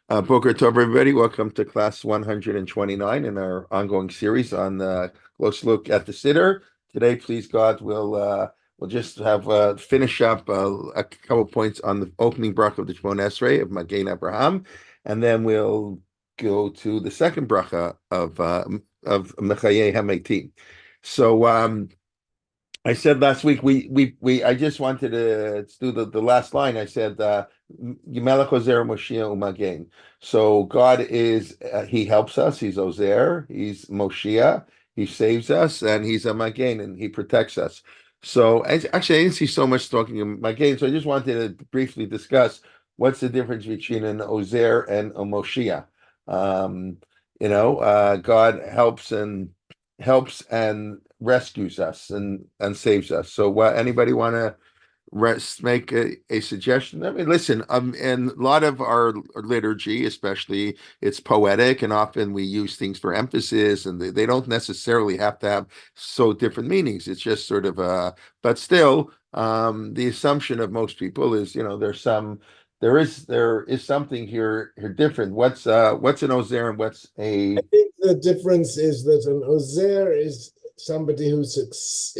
Boker Tov, everybody. Welcome to class 129 in our ongoing series on the close look at the Siddur. Today, please God, we'll just have finish up a couple points on the opening bracha of the Shmon Esrei of Magen Abraham, and then we'll go to the second bracha of Mechayei Hametim. So I said last week we I just wanted to do the last line. I said Yimelech Ozer Moshiach Umagen. So God is He helps us. He's Ozer. He's Moshiach. He saves us, and He's a Magen, and He protects us. So actually, I didn't see so much talking of Magen. So I just wanted to briefly discuss what's the difference between an Ozer and a Moshiach. Um, God helps and rescues us and saves us. So, what anybody want to make a suggestion? I mean, listen, in a lot of our liturgy, especially, it's poetic, and often we use things for emphasis, and they don't necessarily have to have so different meanings. It's just sort of but still, the assumption of most people is, there is something here different. What's an ozer and what's I a think the difference is that an Ozer is somebody who is a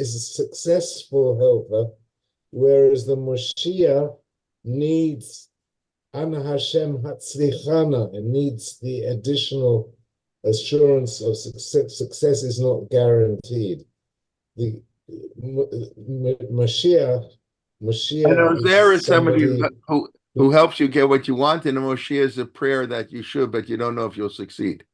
successful helper, whereas the Moshiach needs Ana Hashem Hatzlichana. It needs the additional assurance of success. Success is not guaranteed. The Mashiach, And Mashiach there is is somebody somebody who helps you get what you want, and the Moshe is a prayer that you should, but you don't know if you'll succeed.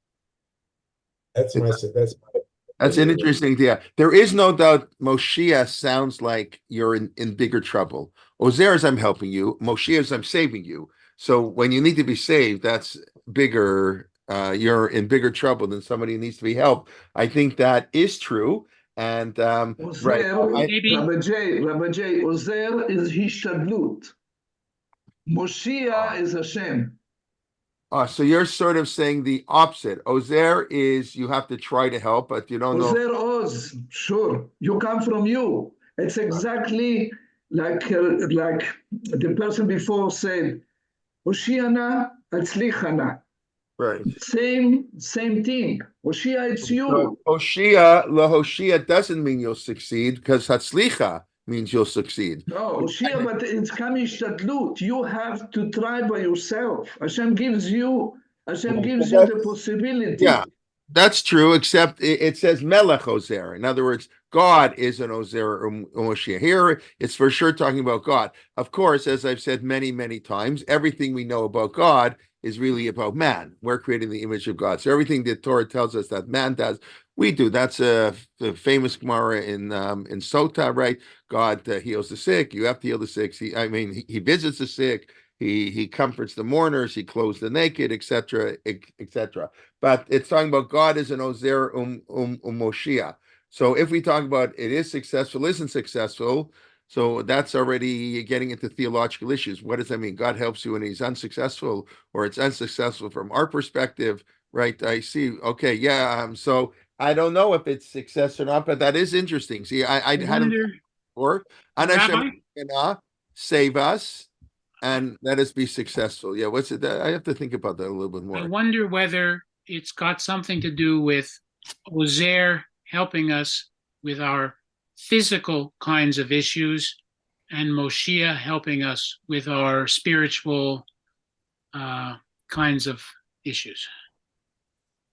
that's It- that's my That's an opinion of it. interesting idea. There is no doubt Moshe sounds like you're in bigger trouble. Ozer is I'm helping you. Moshe is I'm saving you. So when you need to be saved, that's bigger. You're in bigger trouble than somebody who needs to be helped. I think that is true. And right, עוזר, I רבי ג'יי, עוזר is השתדלות. מושיע is השם. So you're sort of saying the opposite. Ozer is you have to try to help, but you don't know. עוזר עוז, sure, you come from you. It's exactly like the person before said, הושיענה, הצליחנה. Right. Same thing. Hoshia, it's So you. Hoshia doesn't mean you'll succeed because Hatzlicha means you'll succeed. No, Hoshia, but it's coming shtadlut. You have to try by yourself. Hashem gives you the Yeah, possibility. that's true, except it says Melech Ozer. In other words, God is an Ozer or Moshiach. Here, it's for sure talking about God. Of course, as I've said many, many times, everything we know about God is really about man. We're creating the image of God. So everything the Torah tells us that man does, we do. That's the famous Gemara in Sota, right? God heals the sick. You have to heal the sick. He visits the sick. He comforts the mourners. He clothes the naked, etc., etc. But it's talking about God is an Ozer Moshiach. So if we talk about it is successful, isn't successful, so that's already getting into theological issues. What does that mean? God helps you when he's unsuccessful, or it's unsuccessful from our perspective, right? I see. Okay, yeah. So I don't know if it's success or not, but that is interesting. See, I I hadn't wonder, before. Anashem Rabbi, save us and let us be successful. Yeah, what's it? I have to think about that a little bit I more. wonder whether it's got something to do with Ozer helping us with our physical kinds of issues and Moshiach helping us with our spiritual kinds of issues.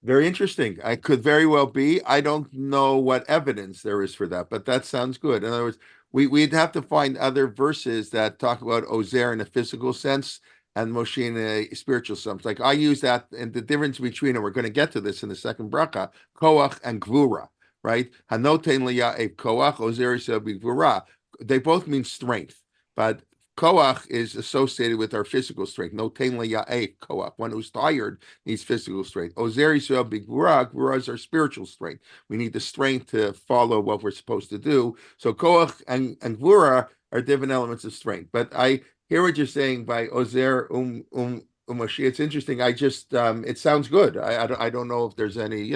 Very interesting. I could very well be. I don't know what evidence there is for that, but that sounds good. In other words, we'd have to find other verses that talk about Ozer in a physical sense and Moshe in a spiritual sense. Like I use that, and the difference between, and we're going to get to this in the second bracha, Koach and Gvura, right? Hanoten liya'ev Koach, Ozer Gvura. They both mean strength, but Koach is associated with our physical strength. No ya'eh koach. One who's tired needs physical strength. Ozer Yisrael b'gvura. Gvura is our spiritual strength. We need the strength to follow what we're supposed to do. So koach and gvura are different elements of strength. But I hear what you're saying by Ozer Umashi. It's interesting. I just it sounds good. I don't know if there's any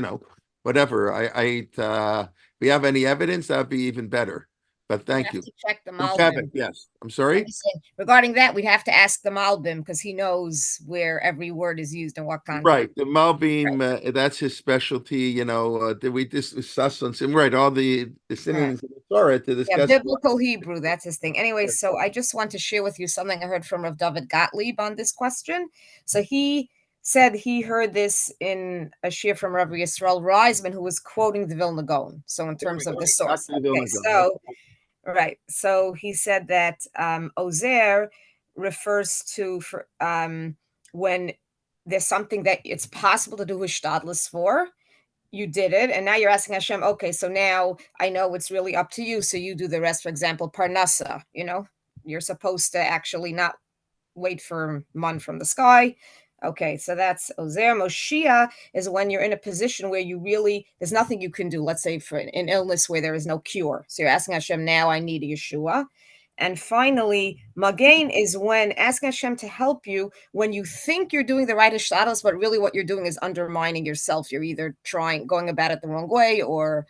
whatever. If we have any evidence, that'd be even better. But We thank have you. to check the From Kevin, Malbim. yes. I'm I'm sorry. just saying, regarding that, we'd have to ask the Malbim because he knows where every word is used and what context. Right, the Malbim, that's his specialty. We discuss on some right all the synonyms of the Torah to Yeah, discuss. biblical Hebrew, that's his thing. Anyway, so I just want to share with you something I heard from Rav David Gottlieb on this question. So he said he heard this in a shir from Rabbi Yisrael Reisman, who was quoting the Vilna Gaon. So in terms of the source. Okay, so right. So he said that Ozer refers to when there's something that it's possible to do hishtadlus for. You did it, and now you're asking Hashem, okay, so now I know it's really up to you, so you do the rest. For example, Parnasa, you're supposed to actually not wait for man from the sky. Okay, so that's Ozer. Moshiach is when you're in a position where there's nothing you can do. Let's say for an illness where there is no cure. So you're asking Hashem, now I need a Yeshua. And finally, Magain is when asking Hashem to help you when you think you're doing the right Ishtados, but really what you're doing is undermining yourself. You're either going about it the wrong way, or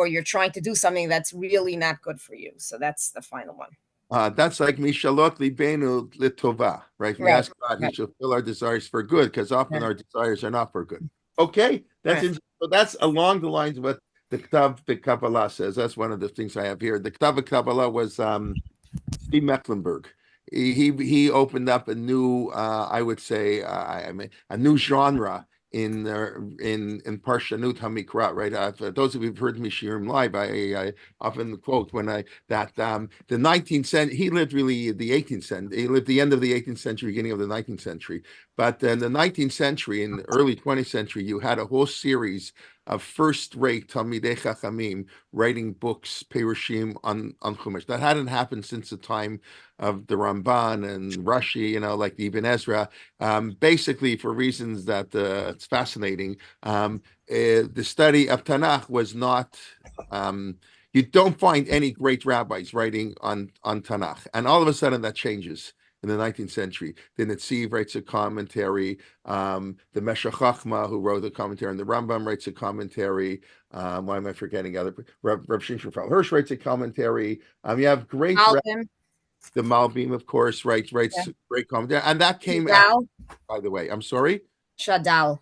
you're trying to do something that's really not good for you. So that's the final one. That's like Mishalot Libenu Litova, right? We ask God, He shall fill our desires for good, because often our desires are not for good. Okay, so that's along the lines of what the Ktav Kabbalah says. That's one of the things I have here. The Ktav Kabbalah was Steve Mecklenburg. He opened up a new, I would say, a new genre in Parshanut Hamikra, right? For those of you who've heard me shirim live, I often quote the 19th century. He lived really the 18th century. He lived the end of the 18th century, beginning of the 19th century. But in the 19th century, in the early 20th century, you had a whole series of first-rate Talmidei Chachamim writing books, Perushim on Chumash. That hadn't happened since the time of the Ramban and Rashi, like the Ibn Ezra, basically for reasons that it's fascinating. The study of Tanakh was not, you don't find any great rabbis writing on Tanakh. And all of a sudden that changes in the 19th century. The Netziv writes a commentary. The Meshech Chochmah, who wrote the commentary, and the Rambam writes a commentary. Why am I forgetting other? Rav Shimshon Hirsch writes a commentary. You have great the Malbim, of course, writes great commentary, and that came out. By the way, I'm sorry. Shadal,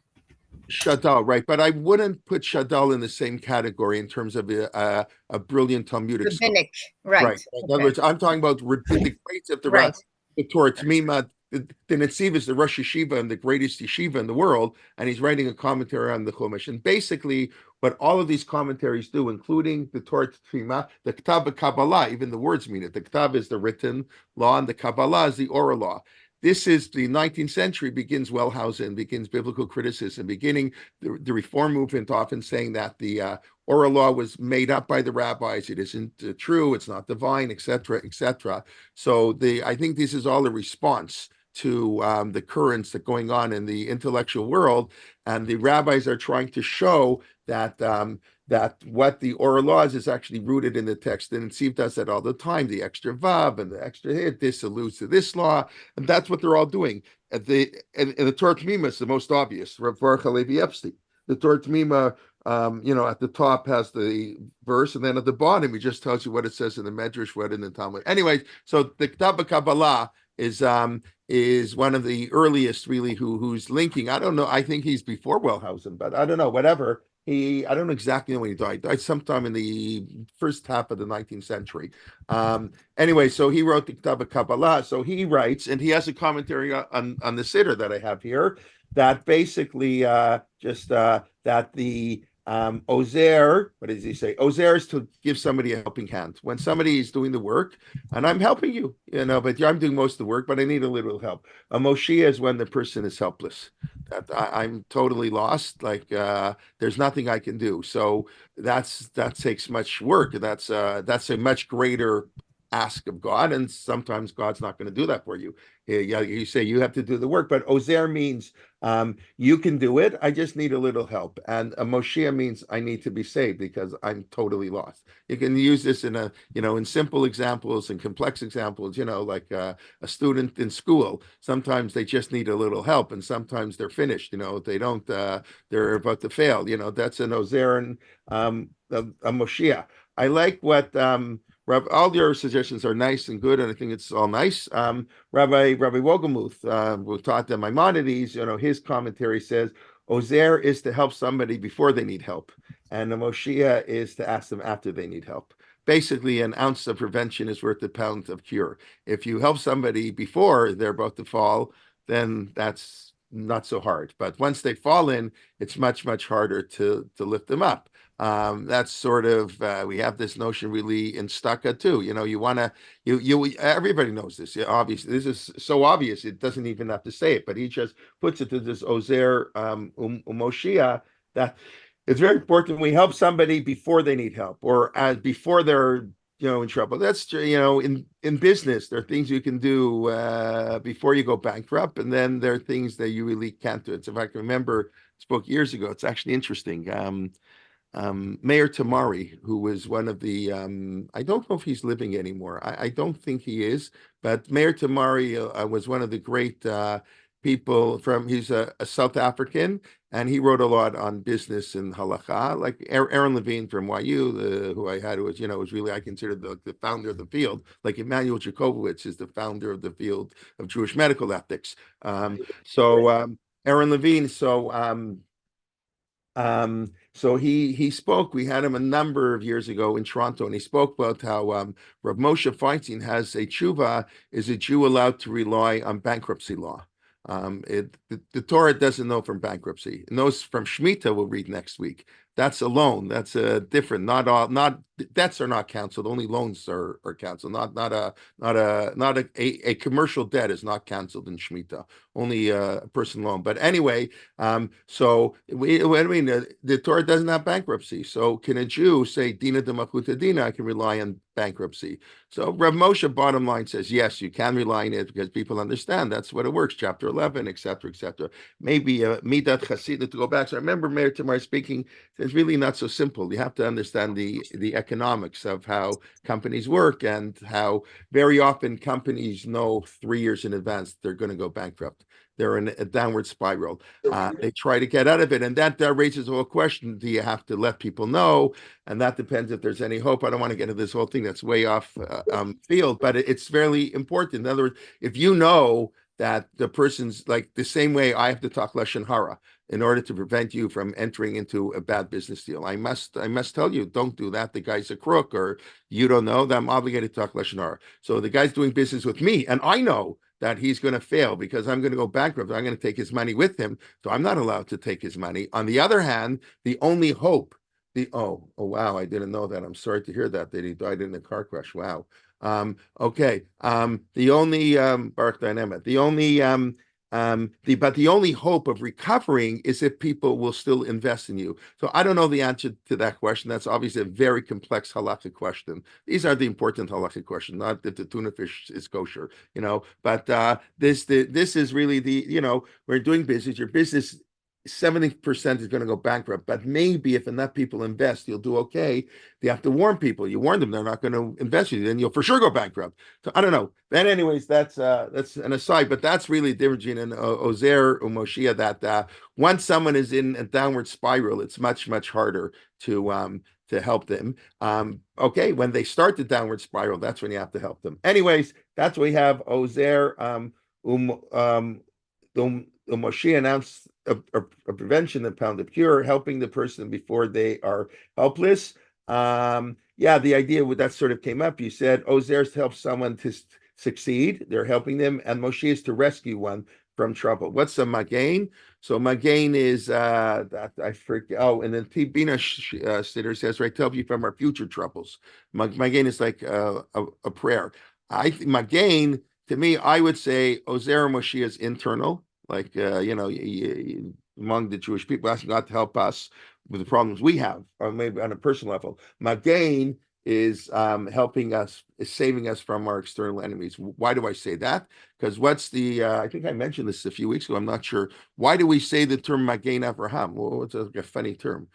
right? But I wouldn't put Shadal in the same category in terms of a brilliant Talmudic rabbinic, right? In other words, I'm talking about the greats of the Torah Tamima. The Netziv is the Rosh Yeshiva and the greatest yeshiva in the world, and he's writing a commentary on the Chumash. And basically, what all of these commentaries do, including the Torah Tamima, the Ktav Kabbalah, even the words mean it. The Ktav is the written law, and the Kabbalah is the oral law. This is the 19th century, begins Wellhausen, begins biblical criticism, beginning the Reform movement, often saying that the oral law was made up by the rabbis. It isn't true. It's not divine, etc., etc. So I think this is all a response to the currents that are going on in the intellectual world, and the rabbis are trying to show that that what the oral law is actually rooted in the text. And Steve does that all the time, the extra vav and the extra hit, this alludes to this law, and that's what they're all doing. And the Torah Tamima is the most obvious, Rav Baruch Halevi Epstein. The Torah Tamima, at the top has the verse, and then at the bottom, he just tells you what it says in the Medrash, what in the Talmud. Anyway, so the Ktav Kabbalah is one of the earliest, really, who's linking. I don't know. I think he's before Wellhausen, but I don't know. Whatever. I don't exactly know when he died. Died sometime in the first half of the 19th century. Anyway, so he wrote the Ktav Kabbalah. So he writes, and he has a commentary on the Siddur that I have here, that basically that the Ozer, what does he say? Ozer is to give somebody a helping hand. When somebody is doing the work, and I'm helping you, but I'm doing most of the work, but I need a little help. A Moshiach is when the person is helpless. That I'm totally lost. Like there's nothing I can do. So that takes much work. That's a much greater ask of God, and sometimes God's not going to do that for you. You say you have to do the work, but Ozer means you can do it. I just need a little help. And a Moshiach means I need to be saved because I'm totally lost. You can use this in simple examples and complex examples, like a student in school. Sometimes they just need a little help, and sometimes they're finished. They don't, they're about to fail. That's an Ozer and a Moshiach. I like what all your suggestions are nice and good, and I think it's all nice. Rabbi Wogelmuth, who taught the Maimonides, his commentary says Ozer is to help somebody before they need help, and the Moshiach is to ask them after they need help. Basically, an ounce of prevention is worth a pound of cure. If you help somebody before they're about to fall, then that's not so hard. But once they've fallen, it's much, much harder to lift them up. That's sort of we have this notion really in Stucca too. You want to everybody knows this. Yeah, obviously, this is so obvious it doesn't even have to say it, but he just puts it to this Ozer Moshiach that it's very important we help somebody before they need help or before they're in trouble. That's in business there are things you can do before you go bankrupt, and then there are things that you really can't do. It's if I can remember, spoke years ago. It's actually interesting. Mayor Tamari, who was one of the, I don't know if he's living anymore. I don't think he is, but Mayor Tamari was one of the great people he's a South African, and he wrote a lot on business and halacha, like Aaron Levine from YU, who I had, was really, I consider the founder of the field, like Emmanuel Jacobowitz is the founder of the field of Jewish medical ethics. Aaron Levine, so he spoke. We had him a number of years ago in Toronto, and he spoke about how Rav Moshe Feinstein has a tshuva: is a Jew allowed to rely on bankruptcy law? The Torah doesn't know from bankruptcy. It knows from Shemitah. We'll read next week. That's a loan. That's a different. Not debts are not counseled. Only loans are counseled. Not a commercial debt is not counseled in Shemitah. Only a personal loan. But anyway, so the Torah doesn't have bankruptcy. So can a Jew say Dina de Machuta Dina? I can rely on bankruptcy. So Rav Moshe, bottom line, says yes, you can rely on it because people understand that's what it works. Chapter 11, etc., etc. Maybe Midat Chassidut to go back. So I remember Mayor Tamar speaking. It's really not so simple. You have to understand the economics of how companies work and how very often companies know 3 years in advance they're going to go bankrupt. They're in a downward spiral. They try to get out of it. And that raises a whole question. Do you have to let people know? And that depends if there's any hope. I don't want to get into this whole thing that's way off field, but it's fairly important. In other words, if you know that the person's like the same way I have to talk Lashon Hara in order to prevent you from entering into a bad business deal. I must tell you, don't do that. The guy's a crook, or you don't know that I'm obligated to talk Lashon Hara. So the guy's doing business with me, and I know that he's going to fail because I'm going to go bankrupt. I'm going to take his money with him. So I'm not allowed to take his money. On the other hand, the only hope, oh wow, I didn't know that. I'm sorry to hear that he died in a car crash. Wow. Okay. The only Baruch Dynamic, but the only hope of recovering is if people will still invest in you. So I don't know the answer to that question. That's obviously a very complex halakhic question. These are the important halakhic questions, not that the tuna fish is kosher, But this is really we're doing business. Your business 70% is going to go bankrupt, but maybe if enough people invest, you'll do okay. You have to warn people. You warn them they're not going to invest in you, then you'll for sure go bankrupt. So I don't know. Then, anyways, that's an aside, but that's really the difference in Ozer or Moshiach. That once someone is in a downward spiral, it's much, much harder to help them. Okay, when they start the downward spiral, that's when you have to help them. Anyways, that's what we have. Ozer the Moshiach announced a prevention and pound of cure, helping the person before they are helpless. The idea that sort of came up. You said Ozer is to help someone to succeed. They're helping them, and Moshiach is to rescue one from trouble. What's a magain? So magain is that I forget. Oh, and then Tibina Siddur says, right, to help you from our future troubles. Magain is like a prayer. I think magain, to me, I would say Ozer Moshiach is internal. Like, among the Jewish people, asking God to help us with the problems we have, or maybe on a personal level. Magain is helping us, is saving us from our external enemies. Why do I say that? Because what's I think I mentioned this a few weeks ago, I'm not sure. Why do we say the term Magain Avraham? Well, it's a funny term.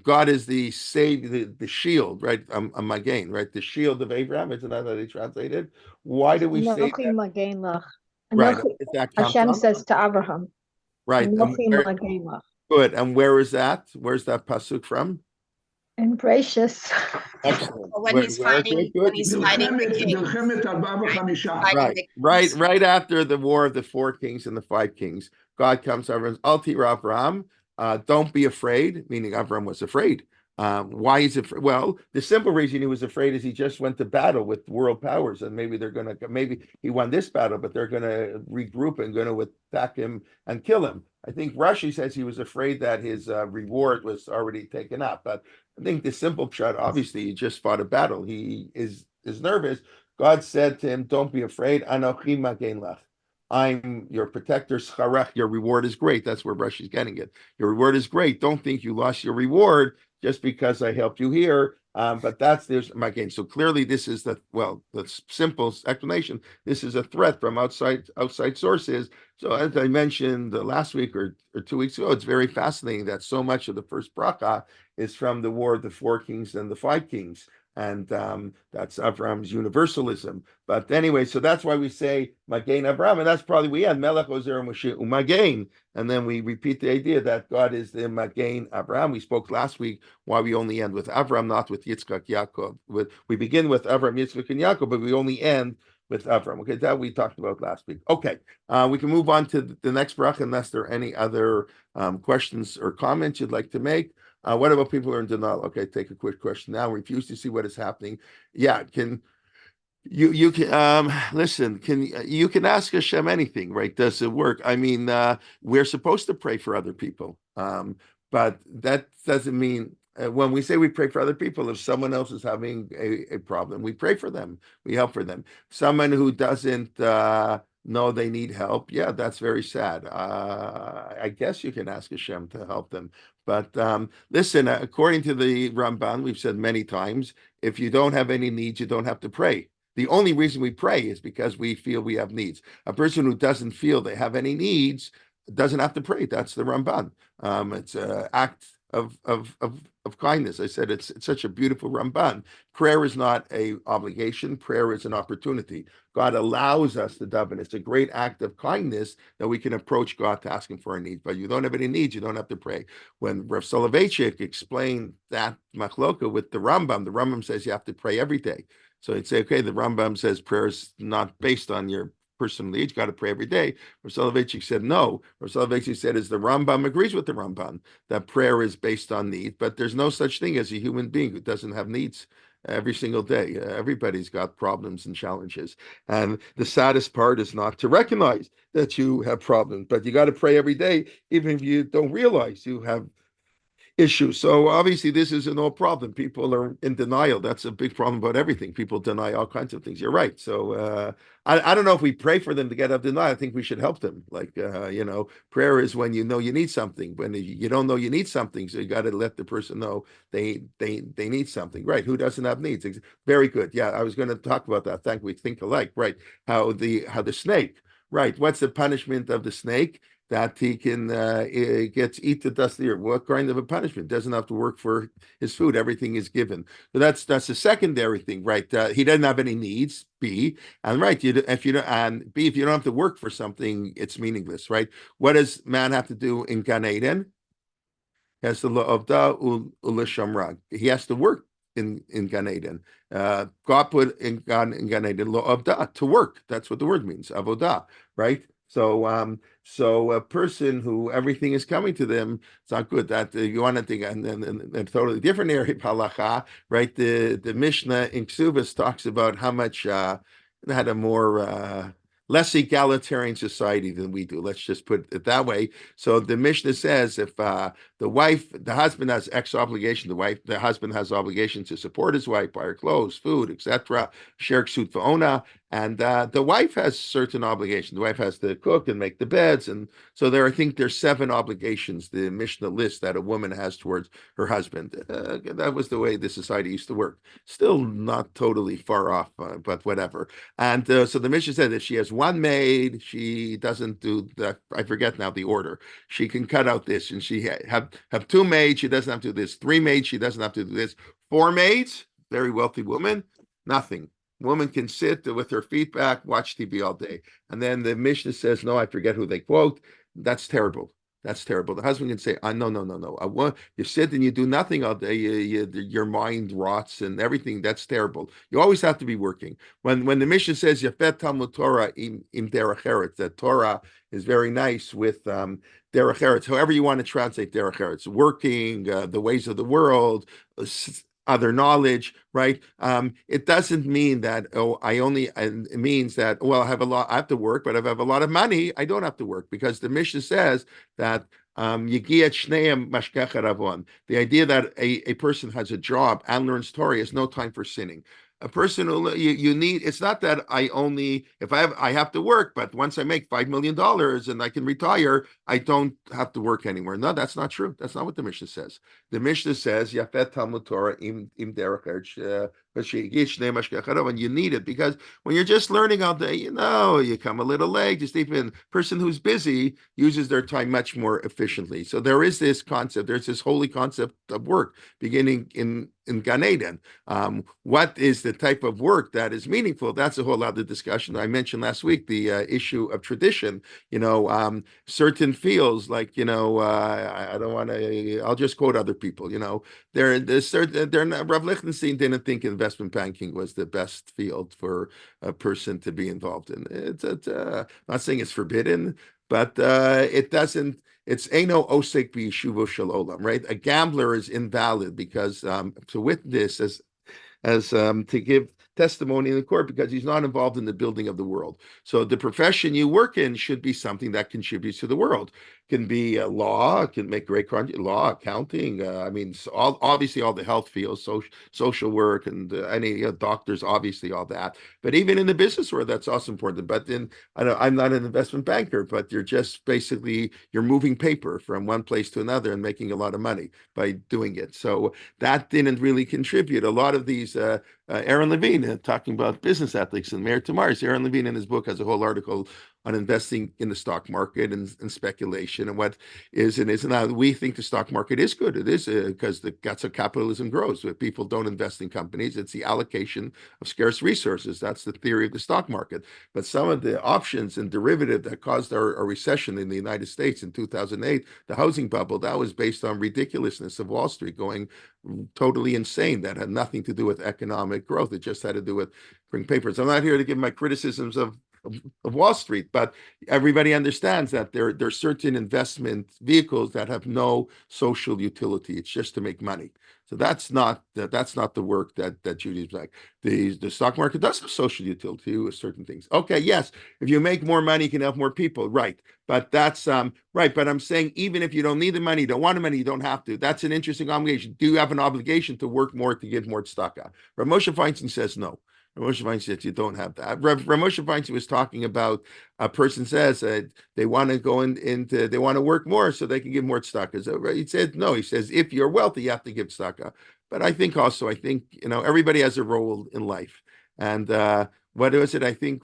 God is the shield, right? A Magain, right? The shield of Abraham, isn't that how they translated? Why do we say that? Right. Hashem says to Abraham. Right. Good. And where is that? Where's that pasuk from? And gracious. Excellent. Or when he's fighting, Good. when he's fighting the king. מלחמת 45. Right, right after the war of the 4 kings and the 5 kings, God comes over and says, Al tira Avram, don't be afraid, meaning Avram was afraid. Why is it? Well, the simple reason he was afraid is he just went to battle with world powers, and maybe he won this battle, but they're gonna regroup and gonna attack him and kill him. I think Rashi says he was afraid that his reward was already taken up, but I think the simple shot, obviously, he just fought a battle. He is nervous. God said to him, "Don't be afraid. Anochi magen lach. I'm your protector. Scharach, your reward is great." That's where Rashi's getting it. Your reward is great. Don't think you lost your reward just because I helped you here. But there's magen. So clearly, this is the simple explanation. This is a threat from outside sources. So as I mentioned last week or 2 weeks ago, it's very fascinating that so much of the first bracha is from the war of the 4 kings and the 5 kings. And that's Avram's universalism. But anyway, so that's why we say Magen Avram, and that's probably we end Melech Ozer Moshe Umagen, and then we repeat the idea that God is the Magen Avram. We spoke last week why we only end with Avram, not with Yitzchak Yaakov. We begin with Avram, Yitzchak, and Yaakov, but we only end with Avram. Okay, that we talked about last week. Okay, we can move on to the next bracha unless there are any other questions or comments you'd like to make. What about people who are in denial? Okay, take a quick question now. Refuse to see what is happening. Yeah, can you can listen? You can ask Hashem anything, right? Does it work? I mean, we're supposed to pray for other people, but that doesn't mean when we say we pray for other people. If someone else is having a problem, we pray for them. We help for them. Someone who doesn't know they need help, yeah, that's very sad. I guess you can ask Hashem to help them. But listen, according to the Ramban, we've said many times, if you don't have any needs, you don't have to pray. The only reason we pray is because we feel we have needs. A person who doesn't feel they have any needs doesn't have to pray. That's the Ramban. It's an act of kindness. I said it's such a beautiful Ramban. Prayer is not an obligation. Prayer is an opportunity. God allows us to daven. It's a great act of kindness that we can approach God to ask Him for our needs. But you don't have any needs, you don't have to pray. When Rav Soloveitchik explained that machloka with the Rambam says you have to pray every day. So he'd say, okay, the Rambam says prayer is not based on your personal needs, got to pray every day. Rav Soloveitchik said no. Rav Soloveitchik said, the Rambam agrees with the Rambam that prayer is based on need, but there's no such thing as a human being who doesn't have needs every single day. Everybody's got problems and challenges. And the saddest part is not to recognize that you have problems, but you got to pray every day, even if you don't realize you have issues. So obviously this is no problem. People are in denial. That's a big problem about everything. People deny all kinds of things. You're right. So I don't know if we pray for them to get out of denial. I think we should help them. Like, prayer is when you know you need something. When you don't know you need something, so you got to let the person know they need something. Right. Who doesn't have needs? Very good. Yeah, I was going to talk about that. Thank we think alike. Right. How the snake. Right. What's the punishment of the snake? That he can eat the dust of the earth. What kind of a punishment? Doesn't have to work for his food. Everything is given. So that's a secondary thing, right? He doesn't have any needs. B, and right, if you don't, and B, if you don't have to work for something, it's meaningless, right? What does man have to do in Gan Eden? He has the law of da u'lishamra. He has to work in Gan Eden. God put in Gan Eden law of da to work. That's what the word means, avodah, right? So, so a person who everything is coming to them, it's not good. That you want to think, and then a totally different area of halacha, right? The Mishnah in Ksubas talks about how much had a more less egalitarian society than we do. Let's just put it that way. So the Mishnah says if the husband has X obligation, the husband has obligation to support his wife, buy her clothes, food, etc. Share ksut v'ona. And the wife has certain obligations. The wife has to cook and make the beds. And so I think there's 7 obligations, the Mishnah list that a woman has towards her husband. That was the way the society used to work. Still not totally far off, but whatever. And so the Mishnah said if she has one maid, she doesn't do that. I forget now the order. She can cut out this. And she have 2 maids, she doesn't have to do this. 3 maids, she doesn't have to do this. 4 maids, very wealthy woman, nothing. Woman can sit with her feet back, watch TV all day. And then the Mishnah says, no, I forget who they quote. That's terrible. That's terrible. The husband can say, no, no, no, no. I want you sit and you do nothing all day. Your mind rots and everything. That's terrible. You always have to be working. When the Mishnah says Yafet Talmud Torah im derech eretz, that Torah is very nice with derech eretz. However you want to translate derech eretz, working, the ways of the world, other knowledge, right? It doesn't mean that, it means that, well, I have to work, but if I have a lot of money, I don't have to work, because the Mishnah says that the idea that a person has a job and learns Torah is no time for sinning. A person you need, it's not that I have to work, but once I make $5 million and I can retire, I don't have to work anymore. No, that's not true. That's not what the Mishnah says. The Mishnah says Yafet Talmud Torah im derech eretz, and you need it, because when you're just learning all day, you come a little late. Just even person who's busy uses their time much more efficiently. So there is this concept. There's this holy concept of work beginning in Gan Eden. What is the type of work that is meaningful? That's a whole other discussion. I mentioned last week the issue of tradition. Certain fields, like I don't want to. I'll just quote other people. There's certain. Rav Lichtenstein didn't think investment banking was the best field for a person to be involved in. I'm not saying it's forbidden, but it doesn't. It's Eino Osek B'Yeshuvo Shel Olam, right? A gambler is invalid because to witness as to give testimony in the court, because he's not involved in the building of the world. So the profession you work in should be something that contributes to the world. Can be law, can make great law, accounting. Obviously all the health fields, social work, and any doctors, obviously all that. But even in the business world, that's also important. But I'm not an investment banker, but you're just basically you're moving paper from one place to another and making a lot of money by doing it. So that didn't really contribute. A lot of these. Aaron Levine talking about business ethics and Mayor Tamars. Aaron Levine in his book has a whole article on investing in the stock market and speculation and what is and isn't. Now, we think the stock market is good. It is because that's how capitalism grows. If people don't invest in companies, it's the allocation of scarce resources. That's the theory of the stock market. But some of the options and derivative that caused our recession in the United States in 2008, the housing bubble, that was based on ridiculousness of Wall Street going totally insane. That had nothing to do with economic growth. It just had to do with bring papers. I'm not here to give my criticisms of Wall Street, but everybody understands that there are certain investment vehicles that have no social utility. It's just to make money. So that's not the work that Judy's like. The stock market does have social utility with certain things. Okay, yes, if you make more money, you can help more people, right? But that's right. But I'm saying even if you don't need the money, you don't want the money, you don't have to. That's an interesting obligation. Do you have an obligation to work more to give more tzedakah? Rav Moshe Feinstein says no. Rav Moshe Feinstein says you don't have that. Rav Moshe Feinstein was talking about a person says they want to go into they want to work more so they can give more tzedakah. So he said no. He says if you're wealthy, you have to give tzedakah. But I think everybody has a role in life. And what was it? I think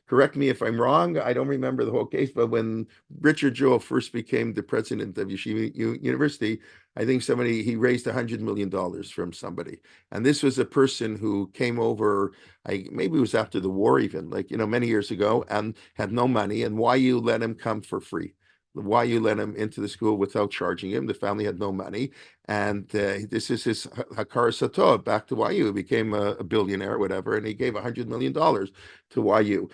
correct me if I'm wrong, I don't remember the whole case, but when Richard Jewell first became the president of Yeshiva University, I think he raised $100 million from somebody. And this was a person who came over, maybe it was after the war even, many years ago, and had no money. And YU let him come for free. YU let him into the school without charging him. The family had no money. And this is his Hakar Satov back to YU. He became a billionaire or whatever, and he gave $100 million to YU.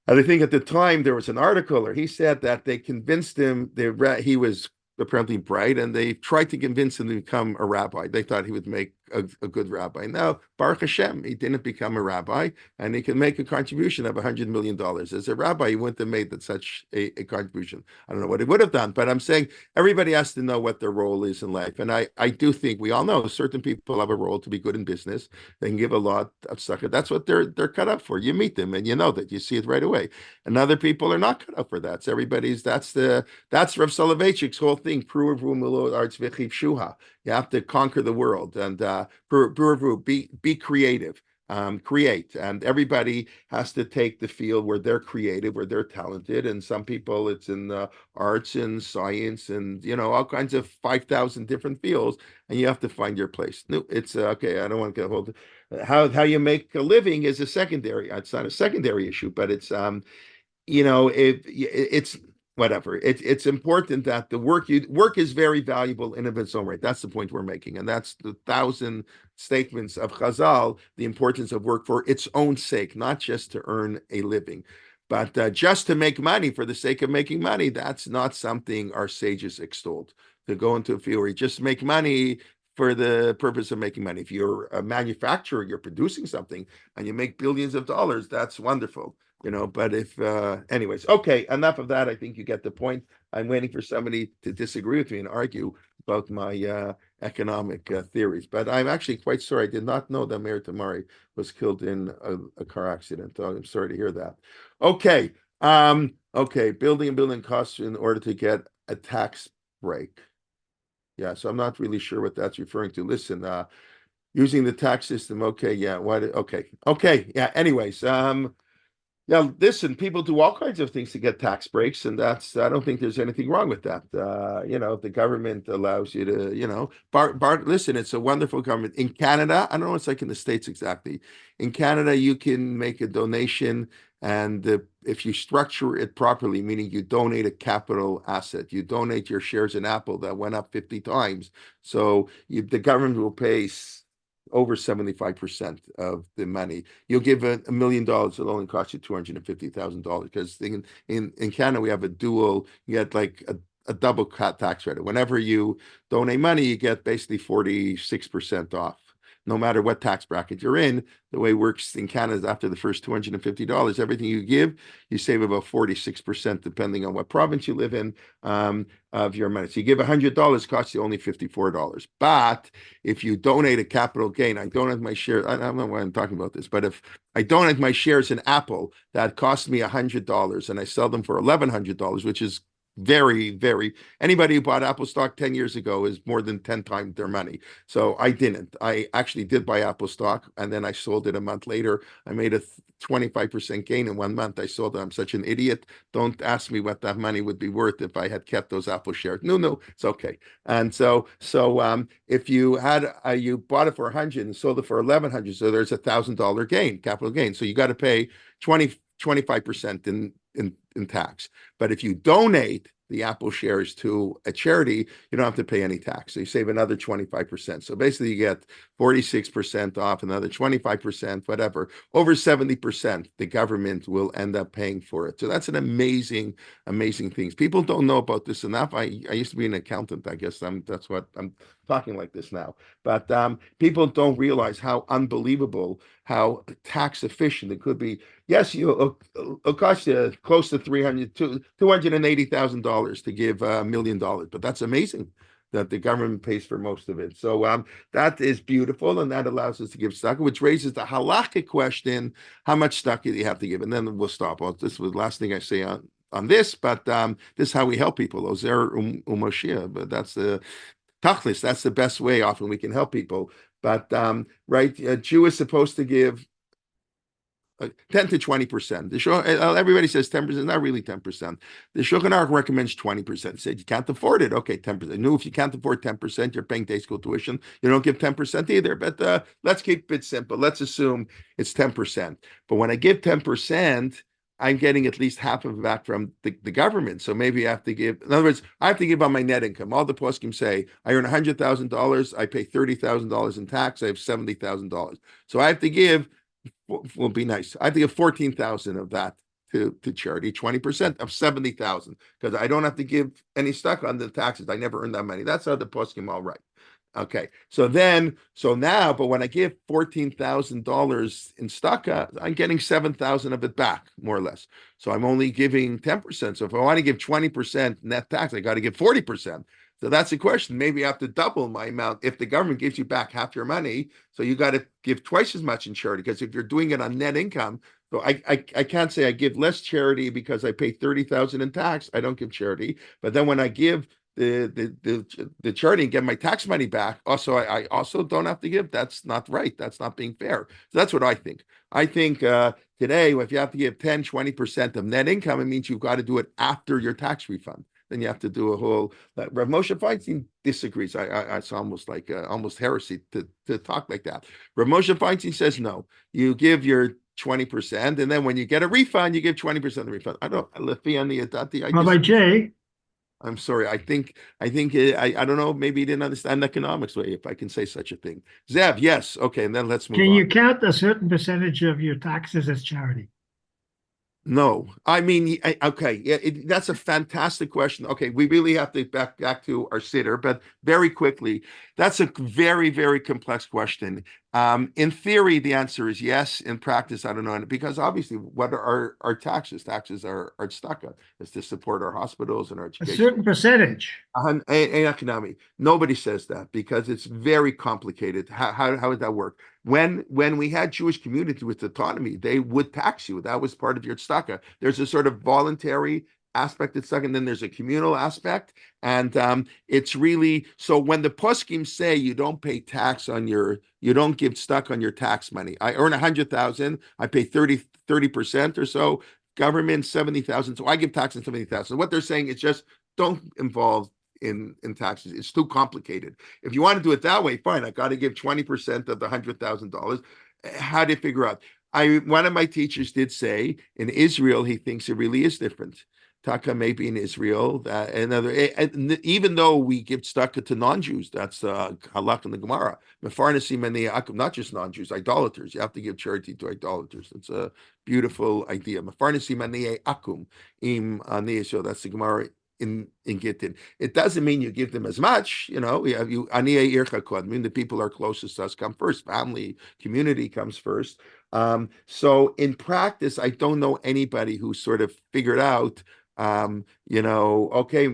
And I think at the time there was an article, or he said that they convinced him, he was apparently bright, and they tried to convince him to become a rabbi. They thought he would make a good rabbi. Now, Baruch Hashem, he didn't become a rabbi, and he can make a contribution of $100 million. As a rabbi, he wouldn't have made such a contribution. I don't know what he would have done, but I'm saying everybody has to know what their role is in life. And I do think we all know certain people have a role to be good in business. They can give a lot of tzedakah. That's what they're cut up for. You meet them and you know that. You see it right away. And other people are not cut up for that. So that's Rav Soloveitchik's whole thing. You have to conquer the world and be creative. Create, and everybody has to take the field where they're creative, where they're talented, and some people it's in arts and science and all kinds of 5,000 different fields, and you have to find your place. No, it's okay. I don't want to get hold of how you make a living is a secondary. It's not a secondary issue, but it's it's whatever. It's important that the work is very valuable in of its own right. That's the point we're making, and that's the 1,000 statements of Chazal, the importance of work for its own sake, not just to earn a living. But just to make money for the sake of making money, that's not something our sages extolled. To go into a field where you just make money for the purpose of making money. If you're a manufacturer, you're producing something and you make billions of dollars, that's wonderful. But if anyways, okay, enough of that. I think you get the point. I'm waiting for somebody to disagree with me and argue about my economic theories. But I'm actually quite sorry. I did not know that Meir Tamari was killed in a car accident. I'm sorry to hear that. Okay. Okay. Building costs in order to get a tax break. Yeah, so I'm not really sure what that's referring to. Listen, using the tax system. Okay, yeah. Okay. Yeah. Anyways, yeah, listen, people do all kinds of things to get tax breaks, and I don't think there's anything wrong with that. If the government allows you to, listen, it's a wonderful government. In Canada, I don't know what it's like in the States exactly. In Canada, you can make a donation, and if you structure it properly, meaning you donate a capital asset, you donate your shares in Apple that went up 50 times. So the government will pay over 75% of the money. You'll give $1 million, it'll only cost you $250,000 because in Canada we have a dual, you get like a double tax credit. Whenever you donate money, you get basically 46% off. No matter what tax bracket you're in, the way it works in Canada is after the first $250, everything you give, you save about 46%, depending on what province you live in, of your money. So you give $100, costs you only $54. But if you donate a capital gain, I donate my share, I don't know why I'm talking about this, but if I donate my shares in Apple, that costs me $100 and I sell them for $1,100, which is very, very, anybody who bought Apple stock 10 years ago is more than 10 times their money. So I didn't. I actually did buy Apple stock, and then I sold it a month later. I made a 25% gain in 1 month. I sold it. I'm such an idiot. Don't ask me what that money would be worth if I had kept those Apple shares. No, it's okay. And so if you had you bought it for 100 and sold it for 1,100, so there's $1,000 gain, capital gain. So you got to pay 25% in tax. But if you donate the Apple shares to a charity, you don't have to pay any tax. So you save another 25%. So basically you get 46% off, another 25%, whatever. Over 70%, the government will end up paying for it. So that's an amazing, amazing thing. People don't know about this enough. I used to be an accountant, I guess. That's what I'm talking like this now. But people don't realize how unbelievable, how tax efficient it could be. Yes, it'll cost you close to $280,000 to give $1 million, but that's amazing that the government pays for most of it. So that is beautiful, and that allows us to give tzedakah, which raises the halakhic question: how much tzedakah do you have to give? And then we'll stop. Well, this was the last thing I say on this, but this is how we help people. Ozer Moshiach, but that's the tachlis. That's the best way. Often we can help people, but right, a Jew is supposed to give 10 to 20%. Everybody says 10%, not really 10%. The Shulchan Aruch recommends 20%. Said you can't afford it, okay, 10%. No, if you can't afford 10%, you're paying day school tuition. You don't give 10% either. But let's keep it simple. Let's assume it's 10%. But when I give 10%, I'm getting at least half of it back from the government. So maybe I have to give, in other words, I have to give on my net income. All the poskim say, I earn $100,000, I pay $30,000 in tax, I have $70,000. So I have to give, will be nice. I have to give 14,000 of that to charity, 20% of 70,000, because I don't have to give any stuck on the taxes. I never earned that money. That's how the poskim all right. Okay, so now, but when I give $14,000 in tzedakah, I'm getting 7,000 of it back, more or less. So I'm only giving 10%. So if I want to give 20% net tax, I got to give 40%. So that's the question. Maybe I have to double my amount. If the government gives you back half your money, so you got to give twice as much in charity, because if you're doing it on net income, so I can't say I give less charity because I pay 30,000 in tax. I don't give charity. But then when I give the charity and get my tax money back, also I also don't have to give. That's not right. That's not being fair. So that's what I think. I think today, if you have to give 10, 20% of net income, it means you've got to do it after your tax refund. Then you have to do a whole. Rav Moshe Feinstein disagrees. It's almost like almost heresy to talk like that. Rav Moshe Feinstein says no. You give your 20%, and then when you get a refund, you give 20% of the refund. I don't. Rabbi Jay, I'm sorry. I don't know. Maybe he didn't understand economics way, if I can say such a thing. Zev, yes. Okay, and then let's move can on. you count a certain percentage of your taxes as charity? No, I mean, okay, yeah, that's a fantastic question. Okay, we really have to back to our Siddur, but very quickly, that's a very, very complex question. In theory, the answer is yes. In practice, I don't know, because obviously, what are our taxes? Taxes are tzedakah, is to support our hospitals and our A education. certain percentage. Economic. Nobody says that because it's very complicated. How would that work? When we had Jewish community with autonomy, they would tax you. That was part of your tzedakah. There's a sort of voluntary aspect of tzedakah, and then there's a communal aspect. And it's really, so when the poskim say you don't pay tax on you don't give tzedakah on your tax money. I earn 100,000, I pay 30% or so. Government 70,000, so I give tax on 70,000. What they're saying is just don't involve in taxes. It's too complicated. If you want to do it that way, fine. I got to give 20% of the $100,000. How do you figure out? One of my teachers did say in Israel, he thinks it really is different. Taka may be in Israel, even though we give tzedakah to non-Jews, that's halach in the Gemara. Mefarnasim and the not just non-Jews, idolaters. You have to give charity to idolaters. It's a beautiful idea. Mefarnasim and the akum im so that's the Gemara in Gittin. It doesn't mean you give them as much, you aniyah ircha kodmin, the people are closest to us come first. Family, community comes first. So in practice, I don't know anybody who sort of figured out okay,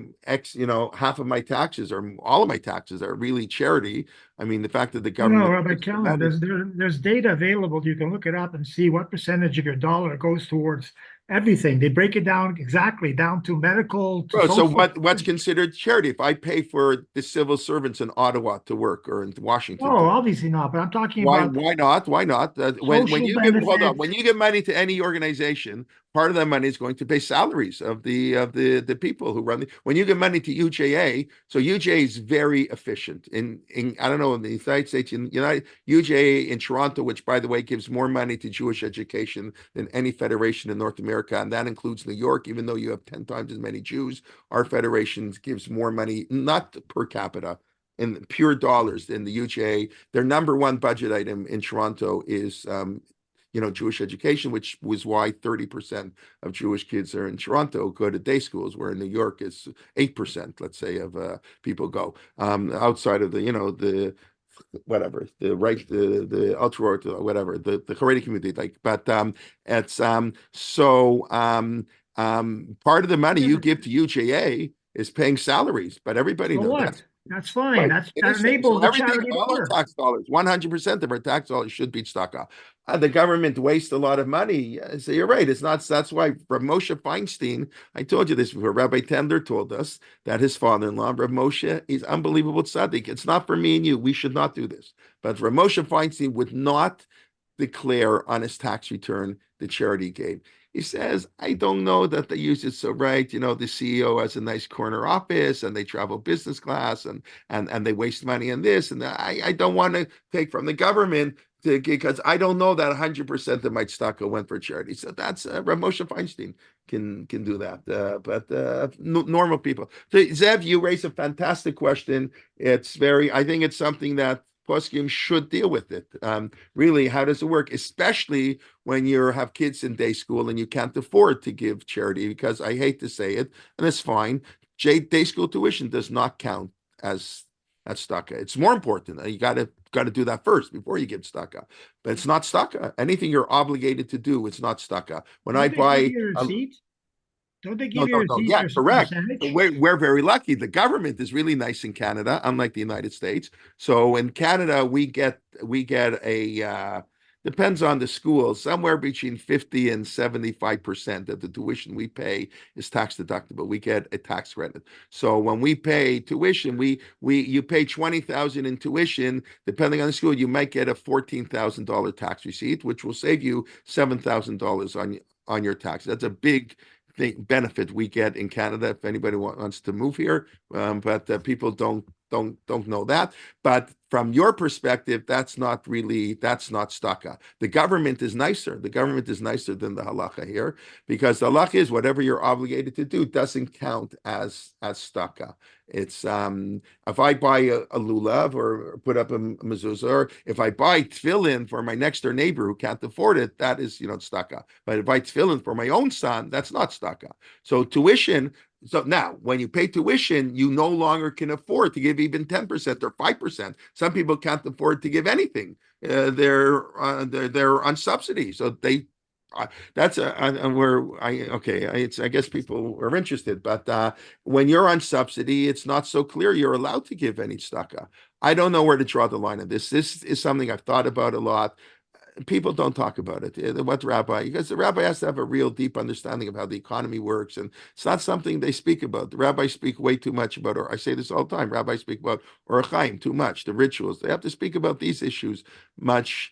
half of my taxes or all of my taxes are really charity. I mean, the fact that the government. No, Rabbi Kelman, there's data available. You can look it up and see what percentage of your dollar goes towards everything. They break it down exactly down to medical. To so what's considered charity? If I pay for the civil servants in Ottawa to work or in Washington. Oh, obviously not. But I'm talking about why not? Why not? When you give money to any organization, part of that money is going to pay salaries of the people who run when you give money to UJA. So UJA is very efficient in I don't know, in the United States, UJA in Toronto, which by the way gives more money to Jewish education than any federation in North America, and that includes New York. Even though you have 10 times as many Jews, our federation gives more money, not per capita, in pure dollars than the UJA. Their number one budget item in Toronto is Jewish education, which was why 30% of Jewish kids are in Toronto go to day schools, where in New York it's 8%, let's say, of people go outside of the whatever, the ultra whatever, the Haredi community, but it's part of the money you give to UJA is paying salaries, but everybody knows what? That's fine. Right. That enables the charity to all our work. tax dollars, 100% of our tax dollars should be tzedakah. The government wastes a lot of money. So you're right. It's not. That's why Rav Moshe Feinstein, I told you this before, Rabbi Tender told us that his father-in-law, Rav Moshe, is unbelievable tzaddik. It's not for me and you. We should not do this. But Rav Moshe Feinstein would not declare on his tax return the charity he gave. He says, I don't know that they use it so right. The CEO has a nice corner office and they travel business class and they waste money on this. And I don't want to take from the government because I don't know that 100% of my tzedakah went for charity. So that's Rav Moshe Feinstein can do that. But normal people. So Zev, you raise a fantastic question. I think it's something that poskim should deal with it. Really, how does it work? Especially when you have kids in day school and you can't afford to give charity, because I hate to say it, and it's fine. Day school tuition does not count as tzedakah. It's more important. You got to do that first before you give tzedakah. But it's not tzedakah. Anything you're obligated to do, it's not tzedakah. When I buy. Don't they give you a receipt? Yeah, correct. We're very lucky. The government is really nice in Canada, unlike the United States. So in Canada, we get a depends on the school, somewhere between 50 and 75% of the tuition we pay is tax deductible. We get a tax credit. So when we pay tuition, you pay $20,000 in tuition. Depending on the school, you might get a $14,000 tax receipt, which will save you $7,000 on your tax. That's a big benefit we get in Canada if anybody wants to move here, but people don't don't know that. But from your perspective, that's not staka. The government is nicer. The government is nicer than the halacha here, because the halacha is whatever you're obligated to do doesn't count as staka. It's if I buy a lulav or put up a mezuzah, or if I buy tefillin for my next door neighbor who can't afford it, that is staka. But if I tefillin for my own son, that's not staka. So tuition. So now, when you pay tuition, you no longer can afford to give even 10% or 5%. Some people can't afford to give anything. They're on subsidy, so they. That's I guess people are interested, but when you're on subsidy, it's not so clear you're allowed to give any tzedakah. I don't know where to draw the line on this. This is something I've thought about a lot. People don't talk about it. Because the rabbi has to have a real deep understanding of how the economy works, and it's not something they speak about. The rabbis speak way too much about, or I say this all the time, rabbis speak about Orach Chaim too much, the rituals. They have to speak about these issues much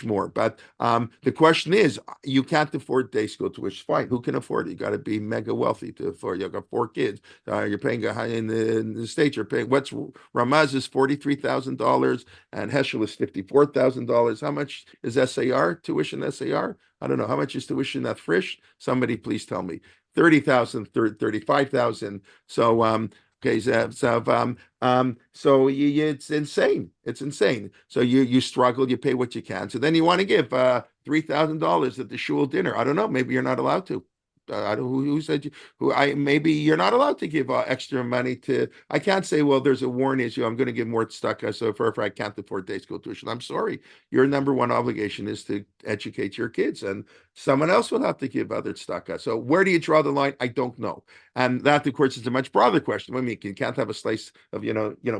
more. But the question is, you can't afford day school tuition. Fine, who can afford it? You got to be mega wealthy to afford. You got 4 kids. You're paying in the States. You're paying what's Ramaz is $43,000 and Heschel is $54,000. How much is SAR tuition? SAR? I don't know. How much is tuition at Frisch? Somebody please tell me. 30,000, 35,000. So okay, so it's insane. It's insane. So you struggle, you pay what you can. So then you want to give $3,000 at the shul dinner. I don't know. Maybe you're not allowed to. Who said maybe you're not allowed to give extra money to. I can't say, well, there's a warrant issue, I'm going to give more tzedakah, so if I can't afford day school tuition, I'm sorry, your number one obligation is to educate your kids, and someone else will have to give other tzedakah. So where do you draw the line? I don't know. And that, of course, is a much broader question. I mean, you can't have a slice of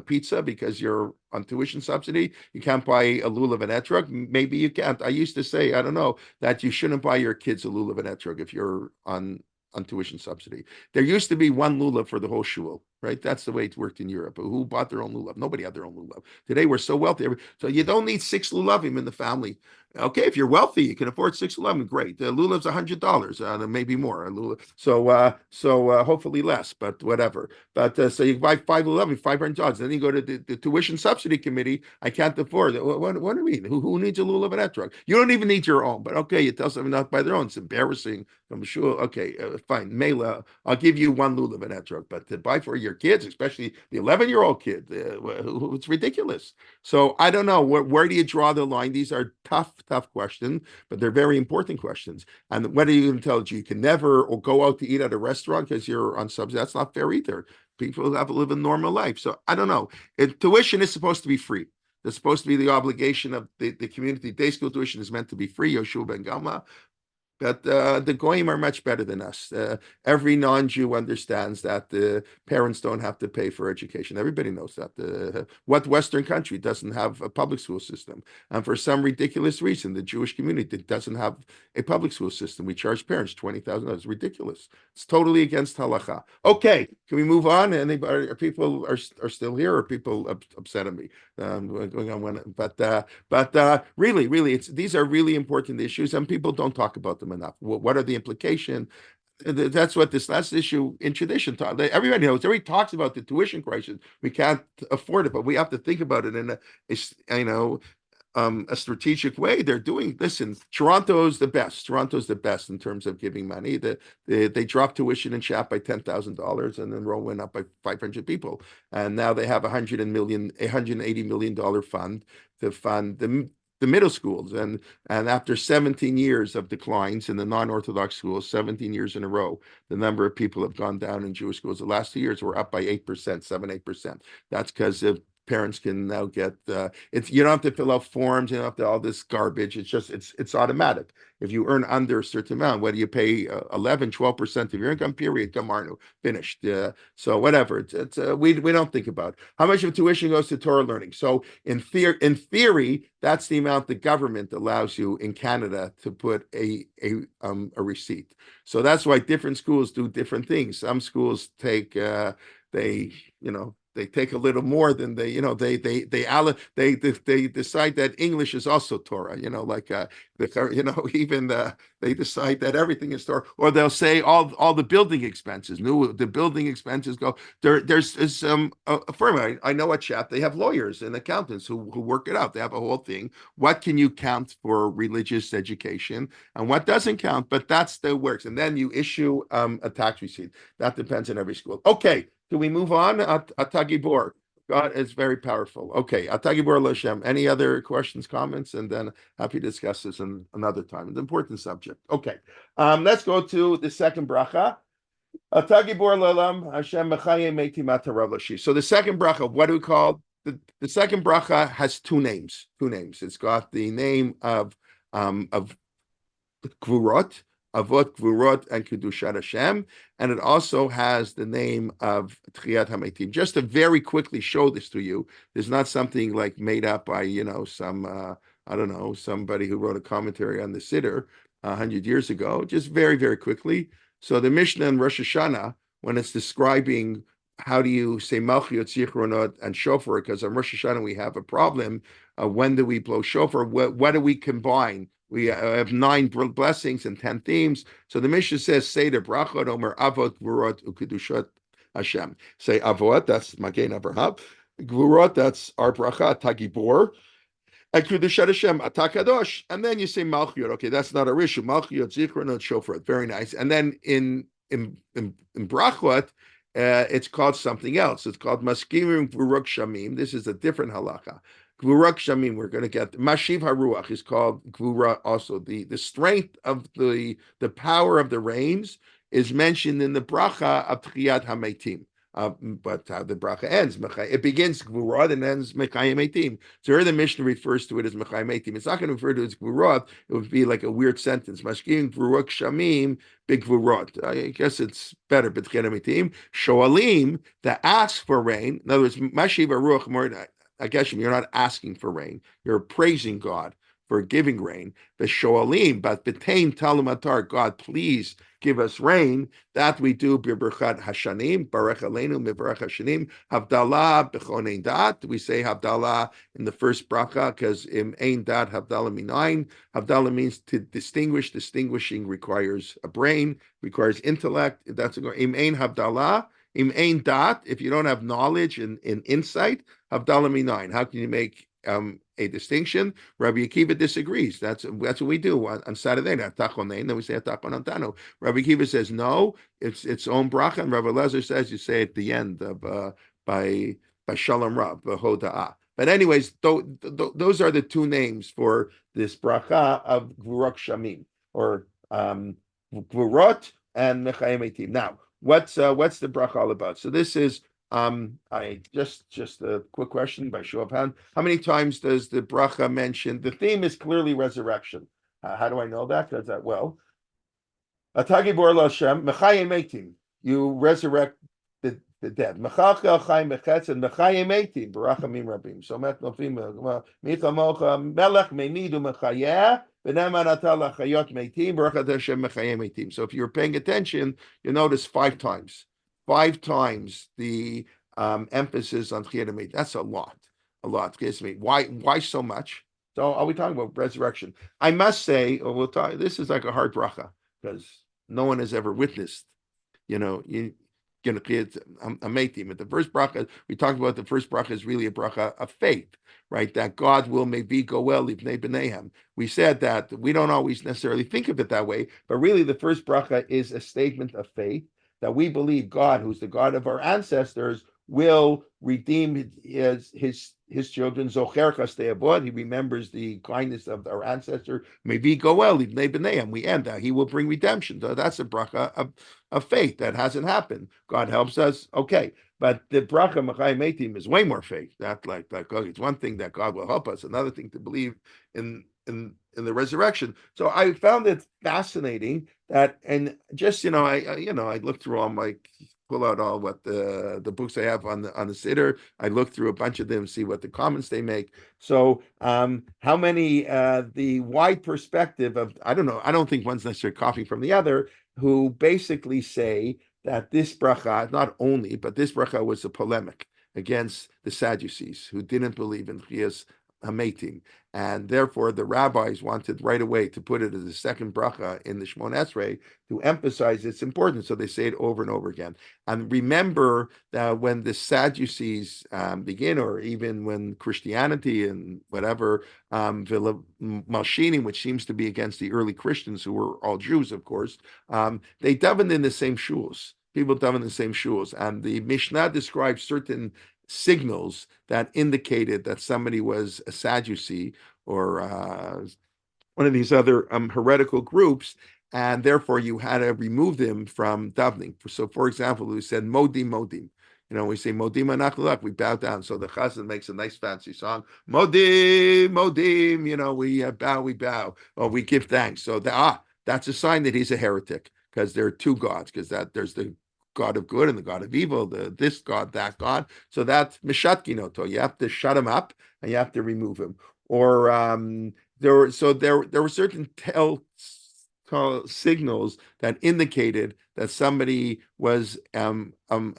pizza because you're on tuition subsidy. You can't buy a lulav and etrog. Maybe you can't. I used to say, I don't know, that you shouldn't buy your kids a lulav and etrog if you're on tuition subsidy. There used to be one lulav for the whole shul, right? That's the way it worked in Europe. Who bought their own lulav? Nobody had their own lulav. Today we're so wealthy, so you don't need 6 lulavim in the family. Okay, if you're wealthy, you can afford 6 lulavim. Great. Lulav's $100, maybe more. So hopefully less, but whatever. But so you buy 5 lulavim, $500. Then you go to the tuition subsidy committee. I can't afford it. What do you mean? Who needs a lulav and etrog? You don't even need your own. But okay, you tell someone not by their own. It's embarrassing. I'm sure. Okay, fine. Mela, I'll give you 1 lulav and etrog, but to buy for your kids, especially the 11-year-old kid, it's ridiculous. So I don't know. Where do you draw the line? These are tough questions, but they're very important questions. And what are you going to tell you? You can never or go out to eat at a restaurant because you're on subsidy. That's not fair either. People have to live a normal life. So I don't know. Tuition is supposed to be free. It's supposed to be the obligation of the community. Day school tuition is meant to be free. Yoshua ben Galma. But the Goyim are much better than us. Every non-Jew understands that the parents don't have to pay for education. Everybody knows that. What Western country doesn't have a public school system? And for some ridiculous reason, the Jewish community doesn't have a public school system. We charge parents $20,000. It's ridiculous. It's totally against halacha. Okay, can we move on? Are people are still here, or are people upset at me? Going on, but really, these are really important issues, and people don't talk about them enough. What are the implications? That's what this last issue in tradition taught. Everybody knows. Everybody talks about the tuition crisis. We can't afford it, but we have to think about it in a strategic way. They're doing. Listen, Toronto's the best. Toronto's the best in terms of giving money. They dropped tuition in CHAP by $10,000, and enrollment went up by 500 people. And now they have $180 million fund to fund the middle schools, and after 17 years of declines in the non-Orthodox schools, 17 years in a row, the number of people have gone down in Jewish schools. The last 2 years were up by 8%. That's because of parents can now get you don't have to fill out forms, you don't have to all this garbage. It's automatic. If you earn under a certain amount, whether you pay 11-12% of your income, period, Gamarnu, finished. So whatever. We don't think about how much of tuition goes to Torah learning. So in theory, that's the amount the government allows you in Canada to put a receipt. So that's why different schools do different things. Some schools take they take a little more than they decide that English is also Torah, like even they decide that everything is Torah, or they'll say all the building expenses. The building expenses go there. There's a firm. I know a chap. They have lawyers and accountants who work it out. They have a whole thing. What can you count for religious education and what doesn't count? But that still works. And then you issue a tax receipt. That depends on every school. Okay, can we move on? Atagibor. God is very powerful. Okay, Atagibor Lashem. Any other questions, comments? And then happy to discuss this in another time. It's an important subject. Okay, let's go to the second bracha. Atagibor Lalam Hashem Mechayim Meitim Atarav Lashi. So the second bracha, what do we call the second bracha? Has two names. It's got the name of Gevurot, Avot Gevurot, and Kedushat Hashem, and it also has the name of Tchiyat HaMeitim. Just to very quickly show this to you, there's not something like made up by some somebody who wrote a commentary on the Siddur 100 years ago. Just very, very quickly. So the Mishnah in Rosh Hashanah, when it's describing how do you say Malchiot, Zichronot, and Shofar, because on Rosh Hashanah we have a problem. When do we blow Shofar? What do we combine? We have 9 blessings and 10 themes. So the Mishnah says, say the brachot, Omer Avot, Gevurot, Ukedushat Hashem. Say Avot, that's Magen Avraham. Gevurot, that's our bracha, Tagibor. And Kedushat Hashem, Atakadosh. And then you say Malchiot. Okay, that's not a issue. Malchiot, Zichronot, Shofar. Very nice. And then in brachot, it's called something else. It's called Maskirim Gevurot Shamim. This is a different halacha. Gevurot Shamim, we're going to get Mashiv HaRuach is called Gevurah also. The strength of the power of the rains is mentioned in the bracha of Tchiyat HaMeitim. But how the bracha ends, it begins Gevurot and ends Mechayim Eitim. So here the Mishnah refers to it as Mechayim Eitim. It's not going to refer to it as Gevurot. It would be like a weird sentence. Mashkim Gevurot Shamim Big Gevurot. I guess it's better. But Tchiyat HaMeitim Shoalim that asks for rain. In other words, Mashiv HaRuach more. I guess you're not asking for rain. You're praising God for giving rain. The shoalim, but betain talumatar, God, please give us rain. That we do b'berchat hashanim, barech aleinu miberach hashanim, havdalah b'chonein dat. We say havdalah in the first bracha because im ein dat havdalah minayin. Havdalah means to distinguish. Distinguishing requires a brain, requires intellect. That's a im ein havdalah. Im ein dat, if you don't have knowledge and insight, Havdalah minayin. How can you make a distinction? Rabbi Akiva disagrees. That's what we do on Saturday night. Then we say Atachon Antano. Rabbi Akiva says no, it's its own bracha, and Rabbi Lezer says you say at the end of by Shalom Rav Hoda'ah. But anyways, those are the two names for this bracha of Gevurot Shamim or Gevurot and Mechayim Eitim. Now, what's the bracha all about? So this is I just a quick question by show of hand. How many times does the bracha mention the theme is clearly resurrection? How do I know that? Because Atagibor Lashem Mechayim Eitim. You resurrect the dead. Mechachel Chaim Mechetz and Mechayim Eitim Barachamim Rabim. So Met Nofim Micha Mocha Melech Meimidu Mechayeh. So if you're paying attention, you notice 5 times. 5 times the emphasis on Tchiyat HaMeitim. That's a lot. Why so much? So are we talking about resurrection? I must say, or we'll talk. This is like a hard bracha because no one has ever witnessed. Tchiyat HaMeitim. At the first bracha, we talked about the first bracha is really a bracha of faith, right? That God will maybe go well livnei b'neihem. We said that we don't always necessarily think of it that way, but really the first bracha is a statement of faith that we believe God, who's the God of our ancestors, will redeem his children. Zocher chastei avot. He remembers the kindness of our ancestor. Maybe go well livnei b'neihem. We end that he will bring redemption. So that's a bracha of faith that hasn't happened. God helps us. Okay. But the bracha Mechayim Eitim is way more faith. Not like it's one thing that God will help us, another thing to believe in the resurrection. So I found it fascinating that, and just I looked through all my pull out all what the books I have on the Siddur. I look through a bunch of them, see what the comments they make. So how many the wide perspective of I don't know. I don't think one's necessarily copying from the other. Who basically say that this bracha, not only, but this bracha was a polemic. against the Sadducees, who didn't believe in Chiyas Hametim. And therefore, the rabbis wanted right away to put it as a second bracha in the Shmon Esrei to emphasize its importance. So they say it over and over again. And remember that when the Sadducees begin, or even when Christianity and whatever, Malshinim, which seems to be against the early Christians, who were all Jews, of course, they davened in the same shuls. People davened in the same shuls. And the Mishnah describes certain signals that indicated that somebody was a Sadducee or one of these other heretical groups, and therefore you had to remove them from davening. So, for example, we said modim modim. We say modim anachlak, we bow down. So the chazan makes a nice fancy song, modim modim. We bow, or we give thanks. So that's a sign that he's a heretic, because there are two gods. Because there's the God of good and the God of evil, this God, that God. So that's mishatkinoto. You have to shut him up and you have to remove him. Or there were certain signals that indicated that somebody was a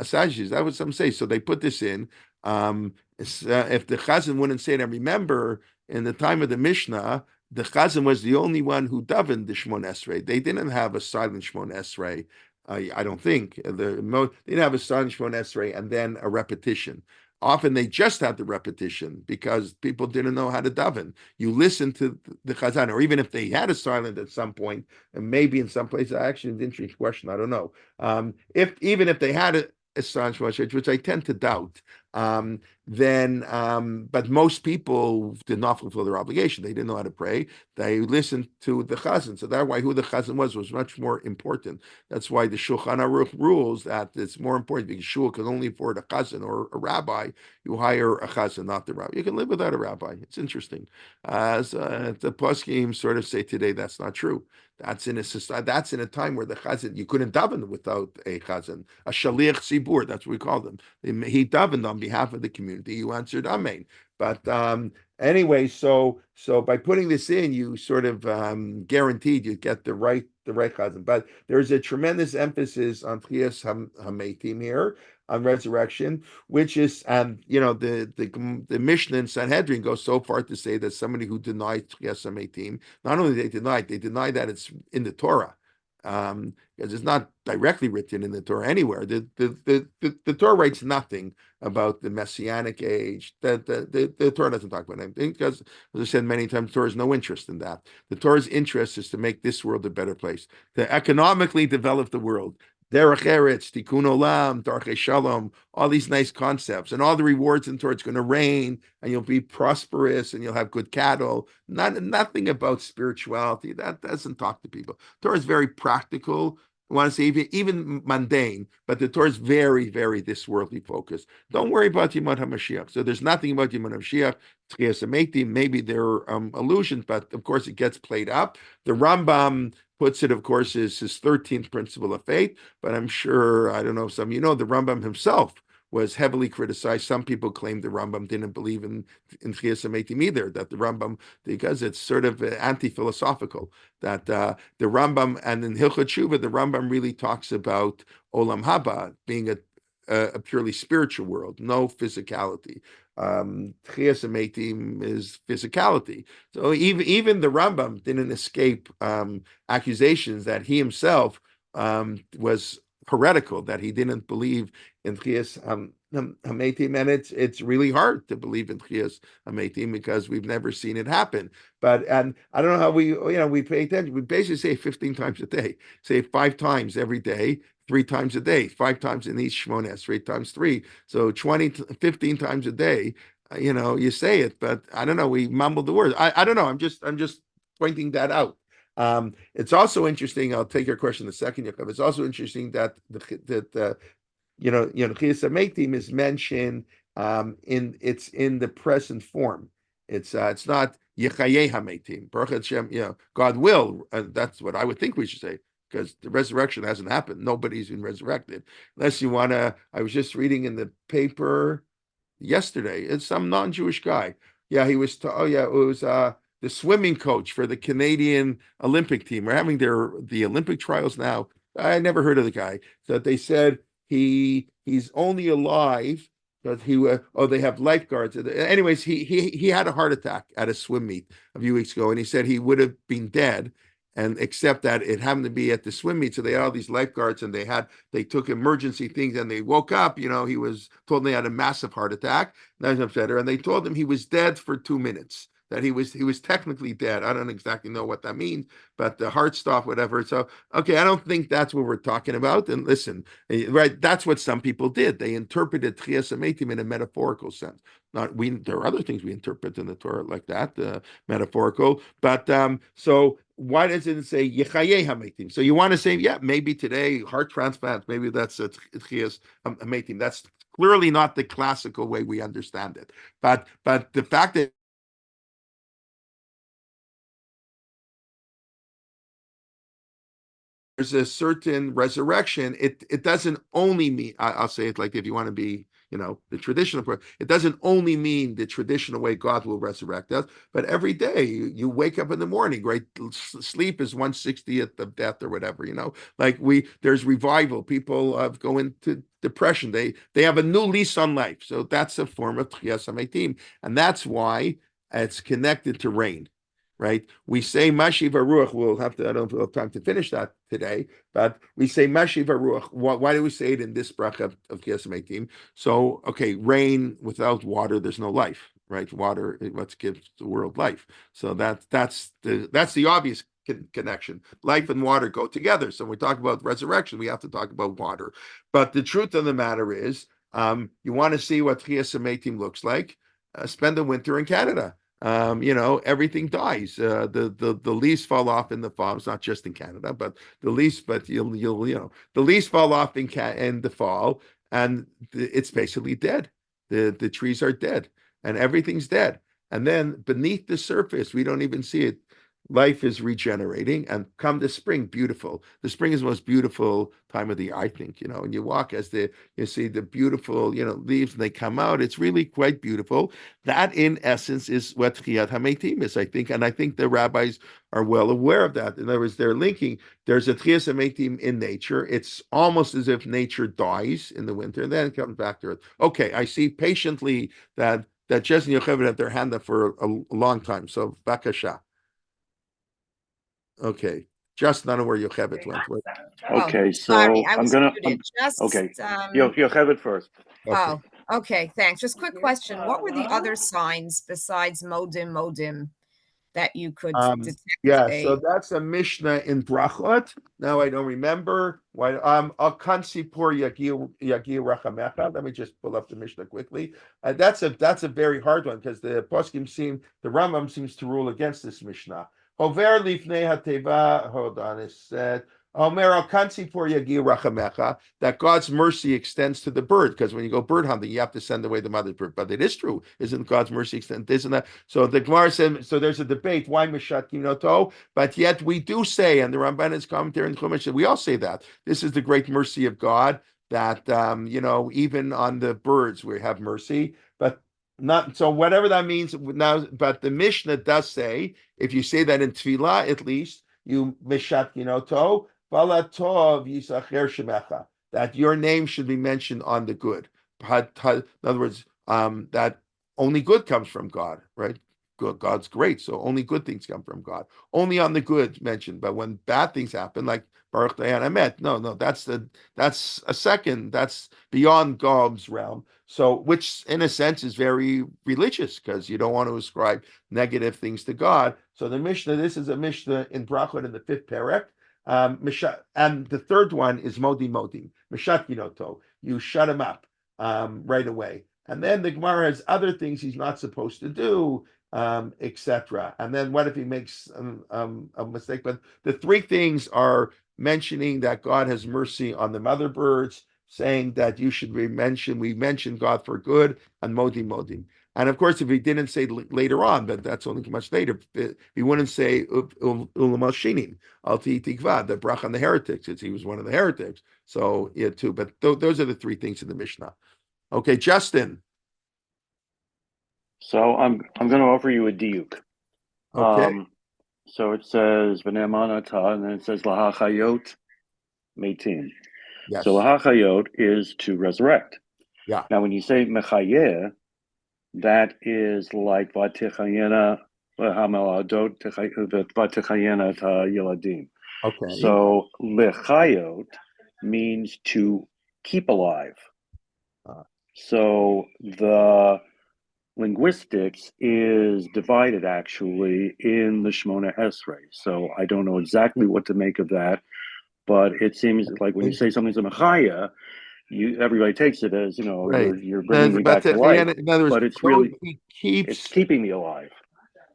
Sadducee. That was some say. So they put this in. If the chazan wouldn't say it, and remember, in the time of the Mishnah, the chazan was the only one who davened the Shmon Esrei. They didn't have a silent Shmon Esrei. I don't think they didn't have a silent Shmon Esrei and then a repetition. Often they just had the repetition because people didn't know how to daven. You listen to the chazan, or even if they had a silent at some point, and maybe in some places, actually, an interesting question, I don't know. Even if they had a silent Shmon Esrei, which I tend to doubt, but most people did not fulfill their obligation. They didn't know how to pray. They listened to the chazan. So that's why who the chazan was much more important. That's why the Shulchan Aruch rules that it's more important, because shul can only afford a chazan or a rabbi. You hire a chazan, not the rabbi. You can live without a rabbi. It's interesting. The poskim sort of say today that's not true. That's in a time where the chazan, you couldn't daven without a chazan, a shaliach tzibur. That's what we call them. He davened on behalf of the community. You answered amen. But anyway, so by putting this in, you sort of guaranteed you get the right chazan. But there's a tremendous emphasis on Chiyas Hametim here, on resurrection, which is, the Mishnah in Sanhedrin goes so far to say that somebody who denies Chiyas Hametim, not only they deny that it's in the Torah, because it's not directly written in the Torah anywhere. The Torah writes nothing about the Messianic age. The Torah doesn't talk about anything, because, as I said many times, the Torah has no interest in that. The Torah's interest is to make this world a better place, to economically develop the world. Derech Eretz, Tikkun Olam, Darchei Shalom, all these nice concepts, and all the rewards in Torah. It's going to rain, and you'll be prosperous, and you'll have good cattle. Nothing about spirituality. That doesn't talk to people. Torah is very practical. I want to say even mundane, but the Torah is very, very this worldly focused. Don't worry about Yemot HaMashiach. So there's nothing about Yemot HaMashiach. Tchias HaMeitim, maybe there are allusions, but of course it gets played up. The Rambam puts it, of course, is his 13th principle of faith, but I'm sure, I don't know if some of you know, the Rambam himself was heavily criticized. Some people claim the Rambam didn't believe in Tchias HaMeitim either, that the Rambam, because it's sort of anti-philosophical, that the Rambam, and in Hilchot Tshuva, the Rambam really talks about Olam Haba being a purely spiritual world, no physicality. Tchias HaMeitim is physicality. So even the Rambam didn't escape accusations that he himself was heretical, that he didn't believe in Tchias HaMeitim, and it's really hard to believe in Tchias HaMeitim because we've never seen it happen. And I don't know how we pay attention. We basically say 15 times a day, say 5 times every day, 3 times a day, 5 times in each Shmon Esrei, 3 times 3, so 15 times a day. You say it, but I don't know. We mumble the words. I don't know. I'm just pointing that out. It's also interesting. I'll take your question in a second, Yaakov. It's also interesting that Tchias HaMeitim is mentioned in the present form. It's not Yechayeh HaMeitim. Baruch Hashem, God will. That's what I would think we should say, because the resurrection hasn't happened. Nobody's been resurrected. Unless you want to, I was just reading in the paper yesterday, it's some non-Jewish guy. Yeah, he was, it was the swimming coach for the Canadian Olympic team. We're having the Olympic trials now. I never heard of the guy. So they said he's only alive because they have lifeguards. Anyways, he had a heart attack at a swim meet a few weeks ago, and he said he would have been dead, and except that it happened to be at the swim meet, so they had all these lifeguards, and they took emergency things, and they woke up. He was told they had a massive heart attack, and they told him he was dead for 2 minutes. That he was technically dead. I don't exactly know what that means, but the heart stopped, whatever. So, okay, I don't think that's what we're talking about. And listen, right, that's what some people did. They interpreted Tchias HaMeitim in a metaphorical sense. There are other things we interpret in the Torah like that, metaphorical. But so why does it say Yechayeh HaMeitim? So you want to say, yeah, maybe today heart transplants, maybe that's a Tchias HaMeitim. That's clearly not the classical way we understand it. But the fact that there's a certain resurrection, it doesn't only mean, I'll say it like if you want to be, the traditional part, it doesn't only mean the traditional way God will resurrect us, but every day you wake up in the morning, right? Sleep is 1/60th of death or whatever, like there's revival. People go into depression. They have a new lease on life. So that's a form of Tchias HaMeitim. And that's why it's connected to rain. Right? We say Mashiv Haruach. I don't have time to finish that today, but we say Mashiv Haruach. Why do we say it in this bracha of Tchias HaMeitim? So, okay, rain without water, there's no life, right? Water, what gives the world life. So that's the obvious connection. Life and water go together. So when we talk about resurrection, we have to talk about water. But the truth of the matter is, you want to see what Tchias HaMeitim looks like, spend the winter in Canada. Everything dies. The leaves fall off in the fall. It's not just in Canada, but the leaves. But the leaves fall off in the fall, and it's basically dead. The trees are dead, and everything's dead. And then beneath the surface, we don't even see it. Life is regenerating, and come the spring, beautiful. The spring is the most beautiful time of the year, I think. And you walk you see the beautiful, leaves, and they come out. It's really quite beautiful. That, in essence, is what Tchias HaMeitim is, I think, and I think the rabbis are well aware of that. In other words, they're linking. There's a Tchias HaMeitim in nature. It's almost as if nature dies in the winter, and then it comes back to earth. Okay, I see patiently that Jess and Yocheved had their hand up for a long time. So, Bakasha. Okay, just not where Yocheved went. Okay, so sorry, I I'm was gonna muted. okay. You'll have it first. Oh, okay, thanks. Just quick question. What were the other signs besides modim that you could detect? So that's a Mishnah in Brachot. Now I don't remember why. Akansi por Yagi Rachamecha. Let me just pull up the Mishnah quickly. That's a very hard one because the Rambam seems to rule against this Mishnah. Hover lifnei hateva. Hold on, it said that God's mercy extends to the bird, because when you go bird hunting, you have to send away the mother bird. But it is true, isn't God's mercy extend? Isn't that? So the Gemara said. So there's a debate why Mishat Kinoto, but yet we do say, and the Ramban's commentary in Chumash, we all say that this is the great mercy of God. That even on the birds we have mercy, but not so whatever that means now. But the Mishnah does say, if you say that in Tefillah, at least you Mishat Kinoto. That your name should be mentioned on the good. In other words, that only good comes from God, right? God's great, so only good things come from God. Only on the good mentioned, but when bad things happen, like Baruch Dayan Emet, no, that's a second. That's beyond God's realm. So, which in a sense is very religious, because you don't want to ascribe negative things to God. So the Mishnah, this is a Mishnah in Brachot in the 5th Perek. And the third one is Modim. Mishat Kinoto. You shut him up right away. And then the Gemara has other things he's not supposed to do, etc. And then what if he makes a mistake? But the three things are mentioning that God has mercy on the mother birds, saying that you should we mention God for good, and Modim. And of course, if he didn't say later on, but that's only much later, he wouldn't say Ulamal Shinim, Alti Tikva, the Brach on the heretics. He was one of the heretics. So, yeah, too. But those are the three things in the Mishnah. Okay, Justin. So I'm going to offer you a diuk. Okay. So it says V'ne'amanata, and then it says Lahachayot Meitim. Yes. So Lahachayot is to resurrect. Yeah. Now, when you say mechayeh, that is like vatichayena hamaladot vatichayena ta yeladim. Okay. So lechayot means to keep alive. So the linguistics is divided actually in the Shmona Esrei. So I don't know exactly what to make of that, but it seems like when you say something's a mechaya, everybody takes it as, Right. you're bringing me back to life. In other words, But it's really it's keeping me alive.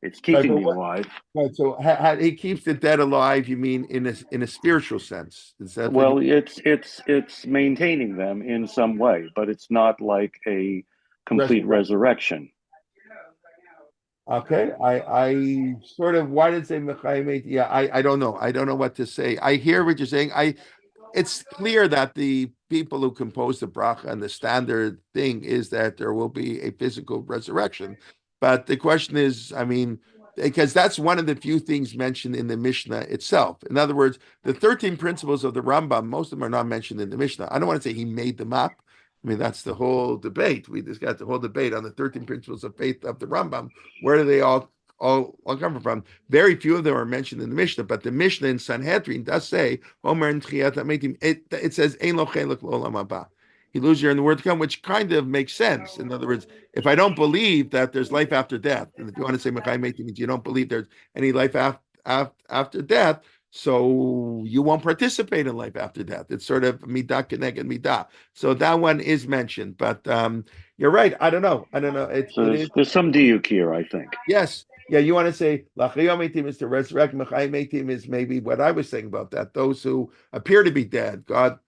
It's right, keeping but me alive. right. So he keeps the dead alive. You mean in a spiritual sense? Is that what Well, it's maintaining them in some way, but it's not like a complete resurrection. Okay, I sort of why did it say Mechayim? Yeah, I don't know. I don't know what to say. I hear what you're saying. It's clear that the people who compose the bracha and the standard thing is that there will be a physical resurrection. But the question is, I mean, because that's one of the few things mentioned in the Mishnah itself. In other words, the 13 principles of the Rambam, most of them are not mentioned in the Mishnah. I don't want to say he made them up. I mean, that's the whole debate. We just got the whole debate on the 13 principles of faith of the Rambam. Where do they all come from? Very few of them are mentioned in the Mishnah, but the Mishnah in Sanhedrin does say, it says, Ein lo chelek l'olam haba. He loses in the word to come, which kind of makes sense. In other words, if I don't believe that there's life after death, and if you want to say Mechayim Meitim means you don't believe there's any life after death, so you won't participate in life after death. It's sort of midah keneged midah. So that one is mentioned, but you're right. I don't know. There's some diuk here, I think. Yes. Yeah, you want to say L'chayom Meitim is to resurrect. Mechayim Meitim is maybe what I was saying about that. Those who appear to be dead, God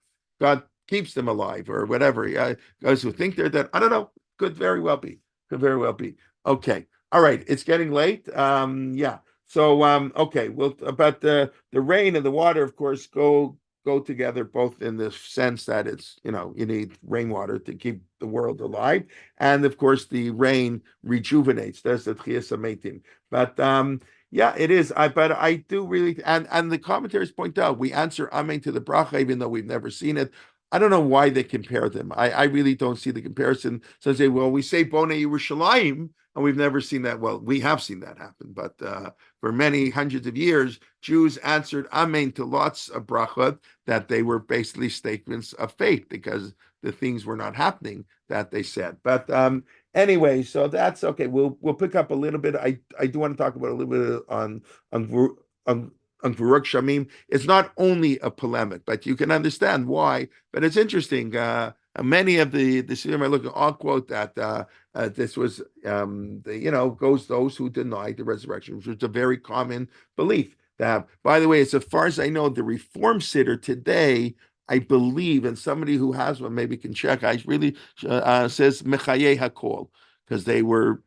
keeps them alive or whatever. Those who think they're dead, I don't know. Could very well be. Could very well be. Okay. All right. It's getting late. Yeah. So okay. Well, but the rain and the water, of course, go together both in the sense that it's, you need rainwater to keep the world alive, and of course the rain rejuvenates. There's the Tchias HaMeitim. But yeah, it is. But I do really, and the commentaries point out we answer Amen to the bracha even though we've never seen it. I don't know why they compare them. I really don't see the comparison. So they say, well, we say Bonei Yerushalayim, and we've never seen that. Well, we have seen that happen, but for many hundreds of years, Jews answered Amen to lots of brachot that they were basically statements of faith because the things were not happening that they said. But anyway, so that's okay. We'll pick up a little bit. I do want to talk about a little bit on Gevurot Shamim. It's not only a polemic, but you can understand why. But it's interesting. Many of the Siddur I look at all quote that this was goes those who deny the resurrection, which is a very common belief. That, by the way, as far as I know, the Reform Siddur today, I believe, and somebody who has one maybe can check. I really says Mechayeh Hakol because they were,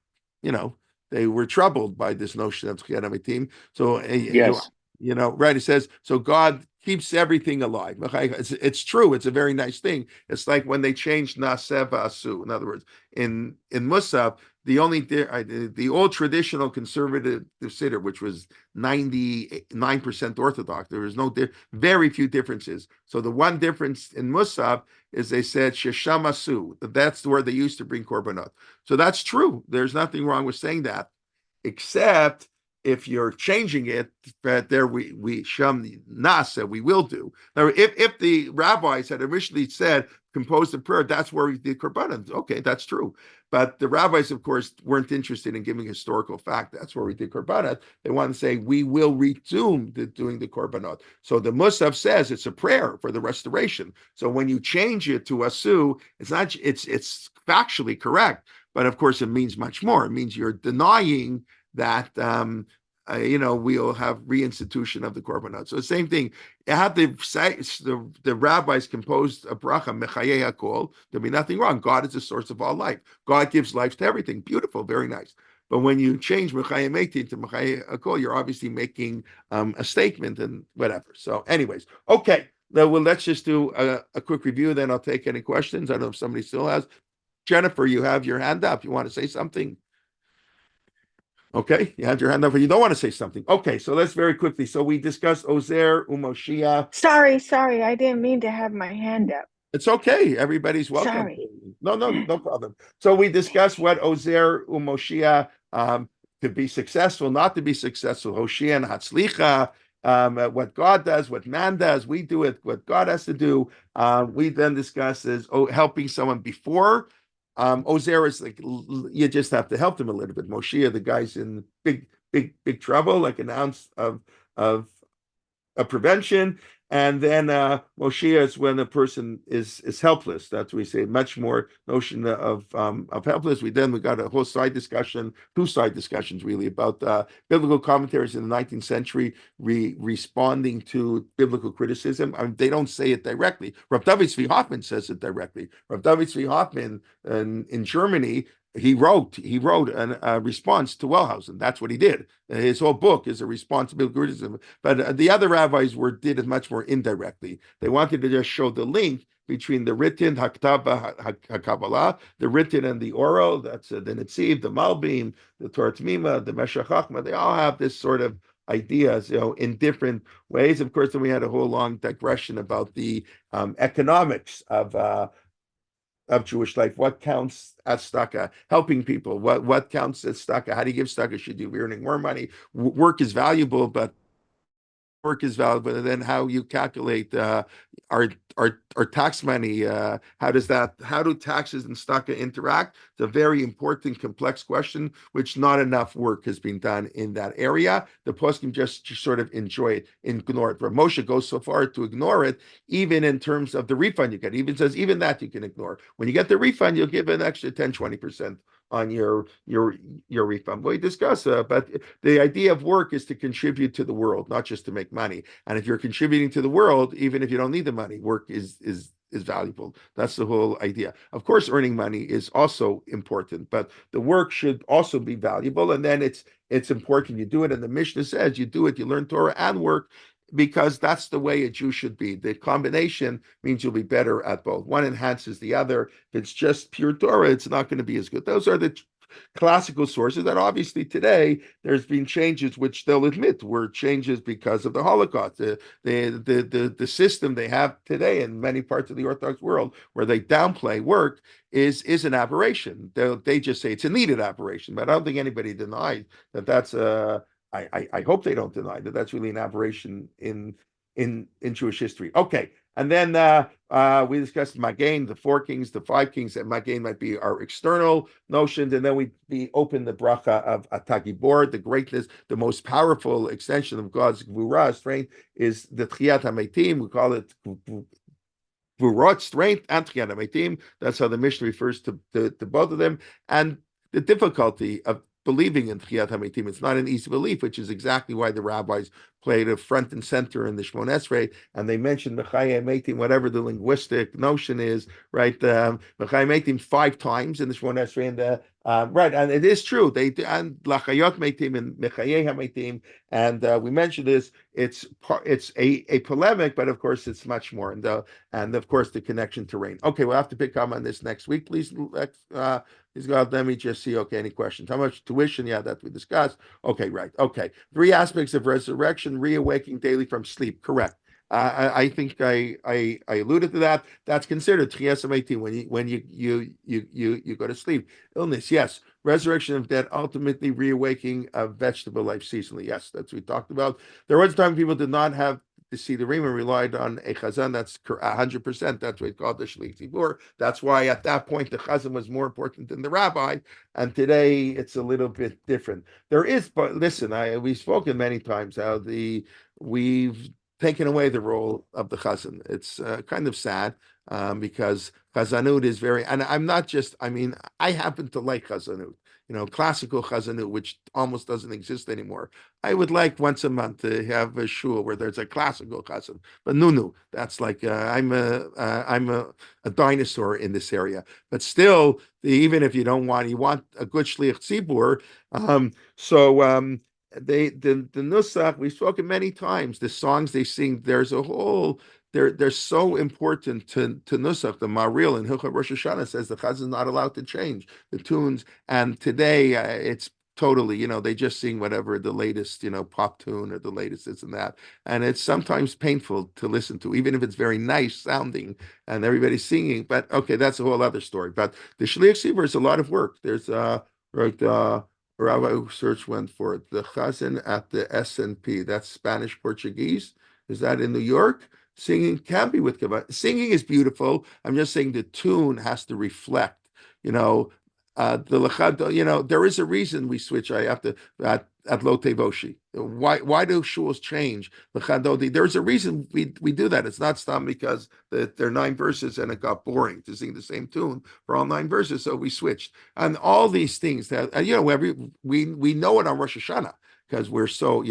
they were troubled by this notion of Tchiyat HaMetim. So yes. Right? It says, so God keeps everything alive. It's true. It's a very nice thing. It's like when they changed Naseh Asu. In other words, in Musaf, the old traditional conservative Siddur, which was 99% Orthodox, there was very few differences. So the one difference in Musaf is they said Shesham Asu. That's where they used to bring korbanot. So that's true. There's nothing wrong with saying that, except if you're changing it, but there we sham nasa, we will do. Now, if the rabbis had originally said compose the prayer, that's where we did korbanot. Okay, that's true. But the rabbis, of course, weren't interested in giving historical fact. That's where we did korbanot. They want to say we will resume doing the korbanot. So the Musaf says it's a prayer for the restoration. So when you change it to asu, it's not. It's factually correct, but of course it means much more. It means you're denying that we'll have reinstitution of the korbanot. So the same thing. Had the rabbis composed a bracha mechayeh hakol, there'd be nothing wrong. God is the source of all life. God gives life to everything. Beautiful, very nice. But when you change mechayeh meitim to mechayeh hakol, you're obviously making a statement and whatever. So, anyways, okay. Well, let's just do a quick review. Then I'll take any questions. I don't know if somebody still has. Jennifer, you have your hand up. You want to say something? Okay, you had your hand up, but you don't want to say something. Okay, so let's very quickly. So we discussed Ozer, Umoshia. Sorry, I didn't mean to have my hand up. It's okay. Everybody's welcome. Sorry. No problem. So we discussed what Ozer Umoshia to be successful, not to be successful. Hoshia and Hatzlicha, what God does, what man does, we do it, what God has to do. We then discuss is helping someone before. Ozer is like you just have to help them a little bit. Moshiach, the guy's in big trouble, like an ounce of prevention. And then Moshiach is when a person is helpless. That's what we say. Much more notion of helpless. We got a whole side discussion, two side discussions really about biblical commentaries in the 19th century responding to biblical criticism. I mean, they don't say it directly. Rav David Zvi Hoffman says it directly. Rav David Zvi Hoffman in Germany, he wrote a response to Wellhausen. That's what he did. His whole book is a response to biblical criticism. But the other rabbis did it much more indirectly. They wanted to just show the link between the written Haktaba HaKabbalah, the written and the oral. That's the Netziv, the Malbim, the Torah Tmima, the Meshech Chochmah. They all have this sort of ideas, in different ways. Of course, then we had a whole long digression about the economics of Jewish life. What counts as tzedakah? Helping people. What counts as tzedakah? How do you give tzedakah? Should you be earning more money? Work is valuable, but and then how you calculate our tax money, how do taxes and tzedakah interact? It's a very important, complex question, which not enough work has been done in that area. The poskim just sort of ignore it. But Moshe goes so far to ignore it, even in terms of the refund you get. He even says, even that you can ignore. When you get the refund, you'll give an extra 10-20% on your refund. We discuss but the idea of work is to contribute to the world, not just to make money. And if you're contributing to the world, even if you don't need the money, work is valuable. That's the whole idea. Of course, earning money is also important, but the work should also be valuable. And then it's important you do it. And the Mishnah says you do it, you learn Torah and work, because that's the way a Jew should be. The combination means you'll be better at both. One enhances the other. If it's just pure Torah, it's not going to be as good. Those are the classical sources that obviously today there's been changes which they'll admit were changes because of the Holocaust. The system they have today in many parts of the Orthodox world where they downplay work is an aberration. They just say it's a needed aberration, but I don't think anybody denies that that's a I hope they don't deny that that's really an aberration in Jewish history. Okay, and then we discussed Magain, the 4 kings, the 5 kings, and Magain might be our external notions, and then we open the bracha of Atagibor, the greatness, the most powerful extension of God's Gevurot, strength, is the Tchiyat HaMeitim. We call it Gevurot, strength, and Tchiyat HaMeitim. That's how the Mishnah refers to both of them, and the difficulty of believing in Tchiyat HaMeitim. It's not an easy belief, which is exactly why the rabbis played a front and center in the Shmon Esrei, and they mentioned Mechayeh Meitim, whatever the linguistic notion is, right? Mechayeh Meitim 5 times in the Shmon Esrei, and right, and it is true. They and Lachayot Meitim and Mechayeh Meitim, and we mentioned this. It's a polemic, but of course it's much more, and of course the connection to rain. Okay, we'll have to pick up on this next week, please. Let me just see. Okay, any questions? How much tuition? Yeah, that we discussed. Okay, right. Okay, 3 aspects of resurrection: reawaking daily from sleep. Correct. I think I alluded to that. That's considered Tchiyas HaMeitim when you go to sleep. Illness, yes. Resurrection of dead, ultimately reawaking of vegetable life seasonally. Yes, that's what we talked about. There was a time people did not have to see the Rima, relied on a Chazan. That's 100%. That's what it's called the Shlich Tzibur. That's why at that point the Chazan was more important than the rabbi. And today it's a little bit different. There is, but listen, we've spoken many times how we've taken away the role of the Chazan. It's kind of sad because Chazanut is very, and I'm not just, I mean, I happen to like Chazanut. Classical Chazanut, which almost doesn't exist anymore. I would like once a month to have a shul where there's a classical Chazan. But no, that's like I'm a dinosaur in this area. But still, even if you want a good shliach tzibur. The nusach, we've spoken many times. The songs they sing, there's a whole. They're so important to Nusach. The Maril in Hilchot Rosh Hashanah says the Chazan is not allowed to change the tunes. And today it's totally, they just sing whatever the latest, pop tune or the latest this and that. And it's sometimes painful to listen to, even if it's very nice sounding and everybody's singing. But okay, that's a whole other story. But the Shliach Tzibur is a lot of work. There's Rabbi search went for it. The Chazan at the SNP, that's Spanish Portuguese. Is that in New York? Singing can be with kavanah. Singing is beautiful. I'm just saying the tune has to reflect, the lechad. There is a reason we switch. I have to at lo tevoshi. Why do shuls change? There's a reason we do that. It's not stam because there are 9 verses and it got boring to sing the same tune for all 9 verses, so we switched. And all these things that we know it on Rosh Hashanah because we're so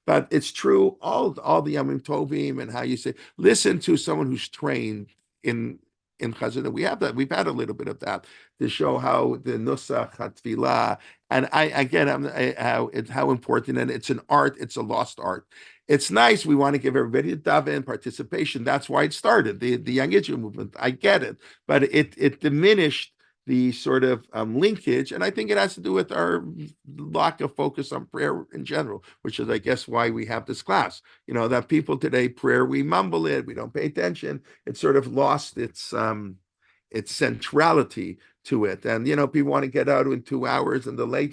but it's true. All the Yamim Tovim and how you say listen to someone who's trained in Chazanah. We have that. We've had a little bit of that to show how the Nusach Hatfilah, and how important, and it's an art. It's a lost art. It's nice. We want to give everybody a daven participation. That's why it started the Young Israel movement. I get it, but it diminished the sort of linkage, and I think it has to do with our lack of focus on prayer in general, which is, I guess, why we have this class. That people today, prayer, we mumble it, we don't pay attention. It sort of lost its centrality to it, and people want to get out in 2 hours, and the late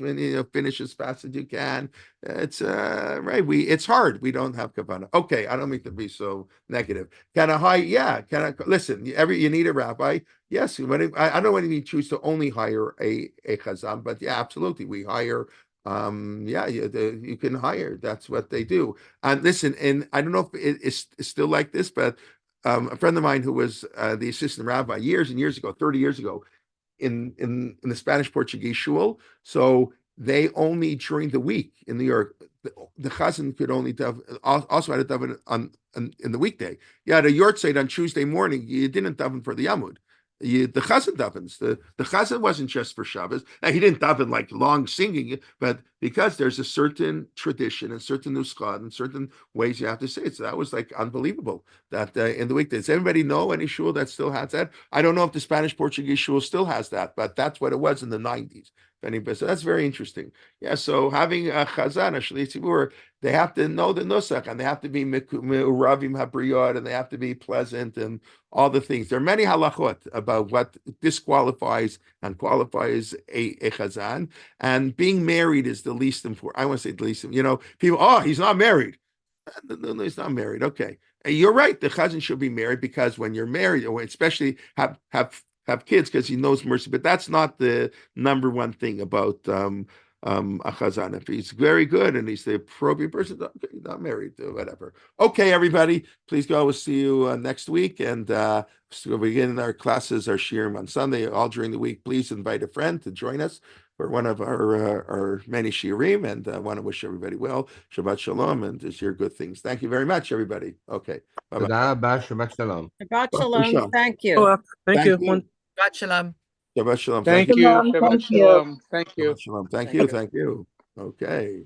finish as fast as you can. It's right. It's hard. We don't have kavanah. Okay, I don't mean to be so negative. Can I hire? Yeah. Can I listen? You need a rabbi. Yes. I don't know when you choose to only hire a chazan, but yeah, absolutely, we hire. You can hire. That's what they do. And listen, and I don't know if it's still like this, but a friend of mine who was the assistant rabbi years and years ago, 30 years ago, in the Spanish Portuguese shul. So they only during the week in New York, the chazan could only also had a daven in the weekday. You had a yortzeit on Tuesday morning. You didn't daven for the Yamud. The chazan davens. The chazan wasn't just for Shabbos. Now, he didn't daven like long singing, but because there's a certain tradition and certain nuskad and certain ways you have to say it. So that was like unbelievable that in the weekdays. Does anybody know any shul that still has that? I don't know if the Spanish Portuguese shul still has that, but that's what it was in the 90s. So that's very interesting. Yeah, so having a chazan, a shliach tzibur, they have to know the nusach, and they have to be me'uravim habriyot, and they have to be pleasant, and all the things. There are many halachot about what disqualifies and qualifies a chazan, and being married is the least important. I want to say the least. People, he's not married. No, he's not married. Okay, and you're right. The chazan should be married because when you're married, or especially have kids, because he knows mercy. But that's not the number one thing about a chazan. If he's very good and he's the appropriate person, okay, he's not married, whatever. Okay, everybody, please go. We'll see you next week, and so we'll begin our classes, our shiurim on Sunday, all during the week. Please invite a friend to join us for one of our many shiurim, and I want to wish everybody well. Shabbat shalom, and to share good things. Thank you very much, everybody. Okay, bye-bye. Shabbat shalom. Shabbat Shalom. shalom. Thank you. Thank you. Shabbat shalom. Shabbat shalom. Thank you. Shalom, Shabbat thank you. shalom. Thank you. Shabbat shalom. Thank you. Okay.